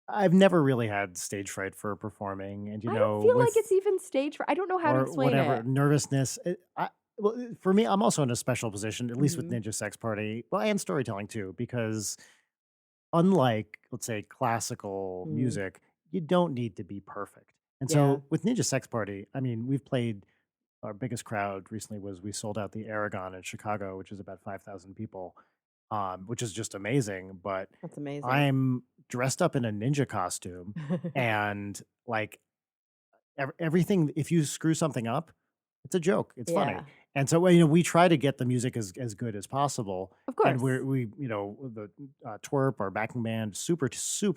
I've never really had stage fright for performing and, I don't feel like with it's even stage fright. I don't know how to or explain whatever, it. nervousness, for me, I'm also in a special position, at least with Mhm. Ninja Sex Party, well, and storytelling too, because unlike, let's say, classical Mm. music, you don't need to be perfect, and Yeah. so with Ninja Sex Party, I mean, we've played our biggest crowd recently was we sold out the Aragon in Chicago, which is about 5,000 people, which is just amazing. But That's amazing. I'm dressed up in a ninja costume and like everything. If you screw something up, it's a joke. It's funny. Yeah. And so, well, we try to get the music as good as possible. Of And course. the twerp, our backing band, super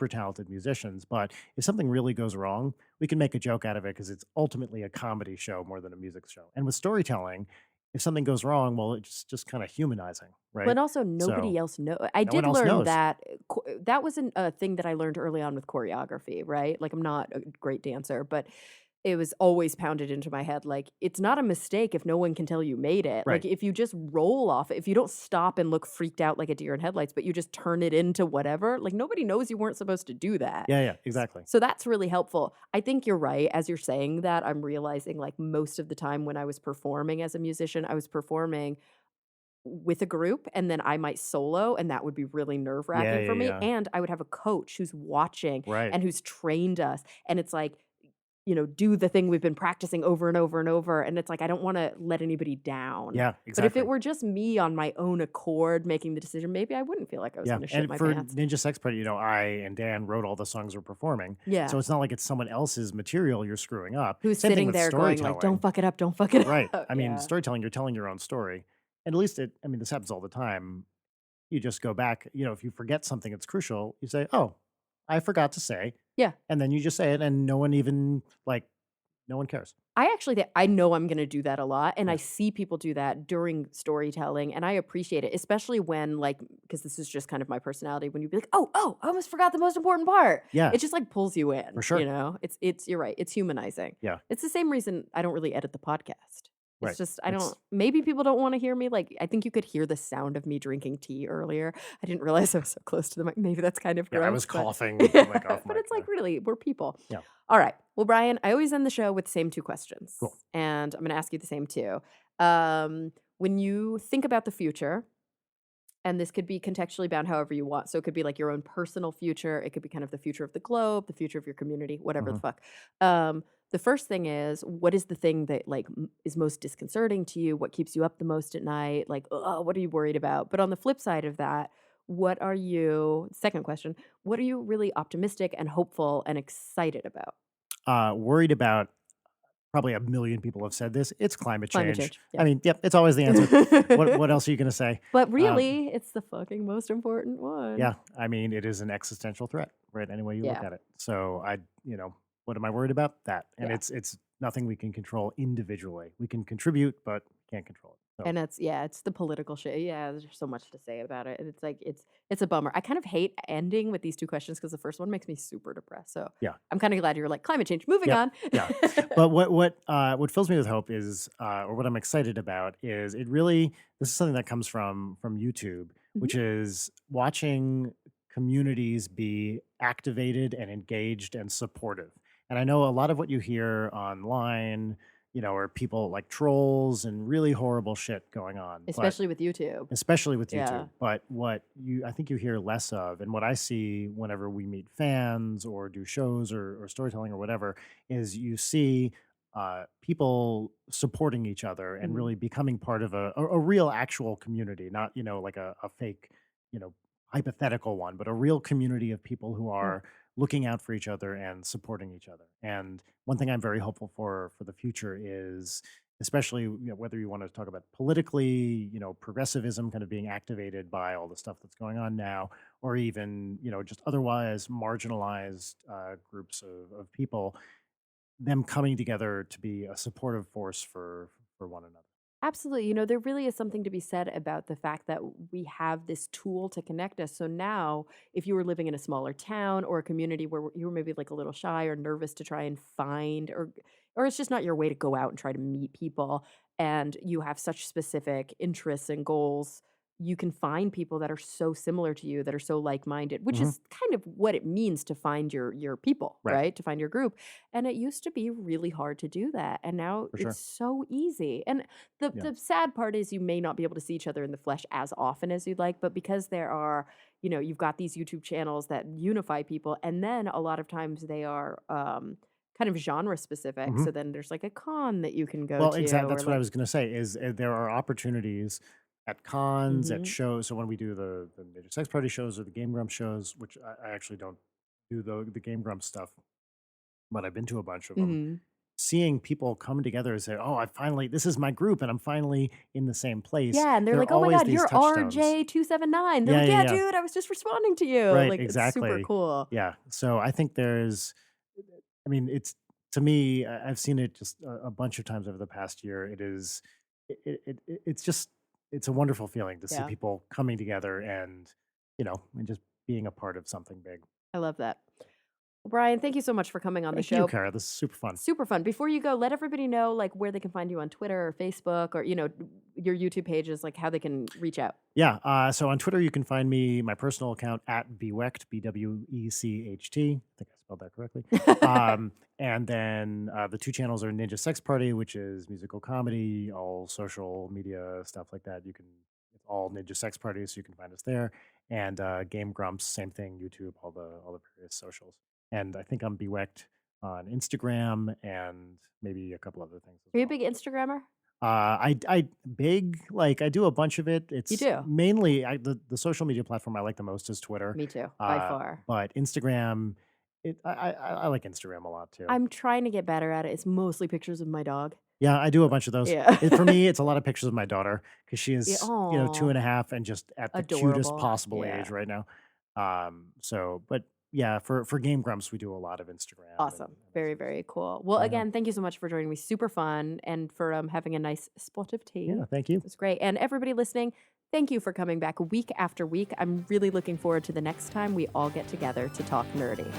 talented musicians. But if something really goes wrong, we can make a joke out of it because it's ultimately a comedy show more than a music show. And with storytelling, if something goes wrong, well, it's just kind of humanizing, Well, right? and also nobody So else know I no one did else learn knows. that that was a thing that I learned early on with choreography, right? Like, I'm not a great dancer, but it was always pounded into my head, like, it's not a mistake if no one can tell you made it. Like, Right. if you just roll off it, if you don't stop and look freaked out like a deer in headlights, but you just turn it into whatever, like, nobody knows you weren't supposed to do that. Yeah, yeah, S exactly. so that's really helpful. I think you're right. As you're saying that, I'm realizing, like, most of the time when I was performing as a musician, I was performing with a group, and then I might solo, and that would be really Yeah, nerve-wracking yeah, for me, yeah. and I would have a coach who's watching Right. and who's trained us, and it's like, do the thing we've been practicing over and over and over, and it's like, I don't wanna let anybody down. Yeah, But if it exactly. were just me on my own accord making the decision, maybe I wouldn't feel like I was Yeah, gonna shit and my for pants. Ninja Sex Party, I and Dan wrote all the songs we're performing, so Yeah. it's not like it's someone else's material you're screwing up. Who's Same thing sitting with there going like, "Don't storytelling. fuck it up, don't fuck it Right. up." I mean, Yeah. storytelling, you're telling your own story. And at least this happens all the time. You just go back, if you forget something that's crucial, you say, "Oh, I forgot to say." Yeah. And then you just say it and no one even no one cares. I actually I know I'm gonna do that a lot, and I Yeah. see people do that during storytelling, and I appreciate it, especially when, like, because this is just kind of my personality, when you be like, "Oh, oh, I almost forgot the most important part." Yeah, It just, like, pulls you for in, sure. It's you're right, it's humanizing. Yeah, It's the same reason I don't really edit the podcast. It's right. just I don't It's maybe people don't wanna hear me, like, I think you could hear the sound of me drinking tea earlier. I didn't realize I was so close to the mic. Maybe that's kind of Yeah, I was gross, but coughing, yeah, off but mic, it's like, really, we're people. yeah, All right. Well, Brian, I always end the show with the same 2 cool. questions, and I'm gonna ask you the same 2. When you think about the future, and this could be contextually bound however you want, so it could be like your own personal future, it could be kind of the future of the globe, the future of your community, whatever the Mhm. fuck. The first thing is, what is the thing that, like, is most disconcerting to you? What keeps you up the most at night? Like, what are you worried about? But on the flip side of that, what are you second question, what are you really optimistic and hopeful and excited about? Worried about probably a million people have said this, it's climate Climate change. change, yeah. I mean, yep, it's always the answer. What else are you gonna say? But Um, really, it's the fucking most important one. yeah, I mean, it is an existential threat, right? Any way you look Yeah, at it. So what am I worried about? That. And yeah. it's nothing we can control individually. We can contribute, but can't control it. So And it's yeah, it's the political shit. Yeah, there's so much to say about it. And it's like it's a bummer. I kind of hate ending with these 2 questions because the first one makes me super depressed. So yeah. I'm kind of glad you're like climate change. Moving Yep. on. Yeah. But what fills me with hope is, or what I'm excited about is this is something that comes from YouTube, Mhm. which is watching communities be activated and engaged and supportive. And I know a lot of what you hear online, are people like trolls and really horrible shit going on. But Especially with YouTube. especially with Yeah. YouTube. But I think you hear less of, and what I see whenever we meet fans or do shows or storytelling or whatever, is you see people supporting each other and Mhm. really becoming part of a real actual community, not like a fake, you know hypothetical one, but a real community of people who Yeah. are looking out for each other and supporting each other. And one thing I'm very hopeful for the future is, especially whether you want to talk about politically, progressivism kind of being activated by all the stuff that's going on now, or even just otherwise marginalized groups of people, them coming together to be a supportive force for one another. Absolutely. There really is something to be said about the fact that we have this tool to connect us. So now, if you were living in a smaller town or a community where you were maybe like a little shy or nervous to try and find, or it's just not your way to go out and try to meet people, and you have such specific interests and goals, you can find people that are so similar to you, that are so like-minded, which Hmm. is kind of what it means to find your people, Right, right? To find your group. And it used to be really hard to do that. And now for it's sure. so easy. And the Yeah. the sad part is you may not be able to see each other in the flesh as often as you'd like, but because there are, you've got these YouTube channels that unify people, and then a lot of times they are kind of genre specific. Hmm. So then there's like a con that you can go Well, to, exactly. or That's what I like, was going to say. Is there are opportunities at cons, at hmm shows. So when we do the Major Sex Party shows or the Game Grumps shows, which I actually don't do the Game Grumps stuff, but I've been to a bunch of them. hmm Seeing people come together and say, "Oh, this is my group, and I'm finally in the same place." yeah, and they're There like, are oh my always god, these you're touchstones. RJ279. They're Yeah, like, yeah, yeah, yeah. dude, I was just responding to you. Right, Like, it's super exactly. cool. Yeah. So I think it's to me, I've seen it just a bunch of times over the past year. It's just it's a wonderful feeling to see Yeah, people coming together and and just being a part of something big. I love that. Brian, thank you so much for coming on the Thank you, show. Cara. This is super fun. Super fun. Before you go, let everybody know like where they can find you on Twitter or Facebook or your YouTube pages, like how they can reach out. Yeah. So on Twitter, you can find me, my personal account at Bwecht, Bwecht. I think I spelled that correctly. And then the two channels are Ninja Sex Party, which is musical comedy, all social media stuff like that. It's all Ninja Sex Party, so you can find us there. And Game Grumps, same thing, YouTube, all the various socials. And I think I'm Bwecht on Instagram and maybe a couple other things as Are you a well. big Instagrammer? I big like I do a bunch of it. You It's do? mainly the social media platform I like the most is Twitter. Me too, by far. But Instagram, I like Instagram a lot too. I'm trying to get better at it. It's mostly pictures of my dog. Yeah, I do a bunch of those. Yeah. For me, it's a lot of pictures of my daughter because she Yeah, is, aw. 2.5 and just at the cutest Adorable. possible Yeah. age right now. But yeah, for Game Grumps, we do a lot of Instagram. Awesome. And that Very, sort of very stuff. cool. Well, Yeah. again, thank you so much for joining me. Super fun and for having a nice spot of tea. Yeah, thank you. It was great. And everybody listening, thank you for coming back week after week. I'm really looking forward to the next time we all get together to talk nerdy.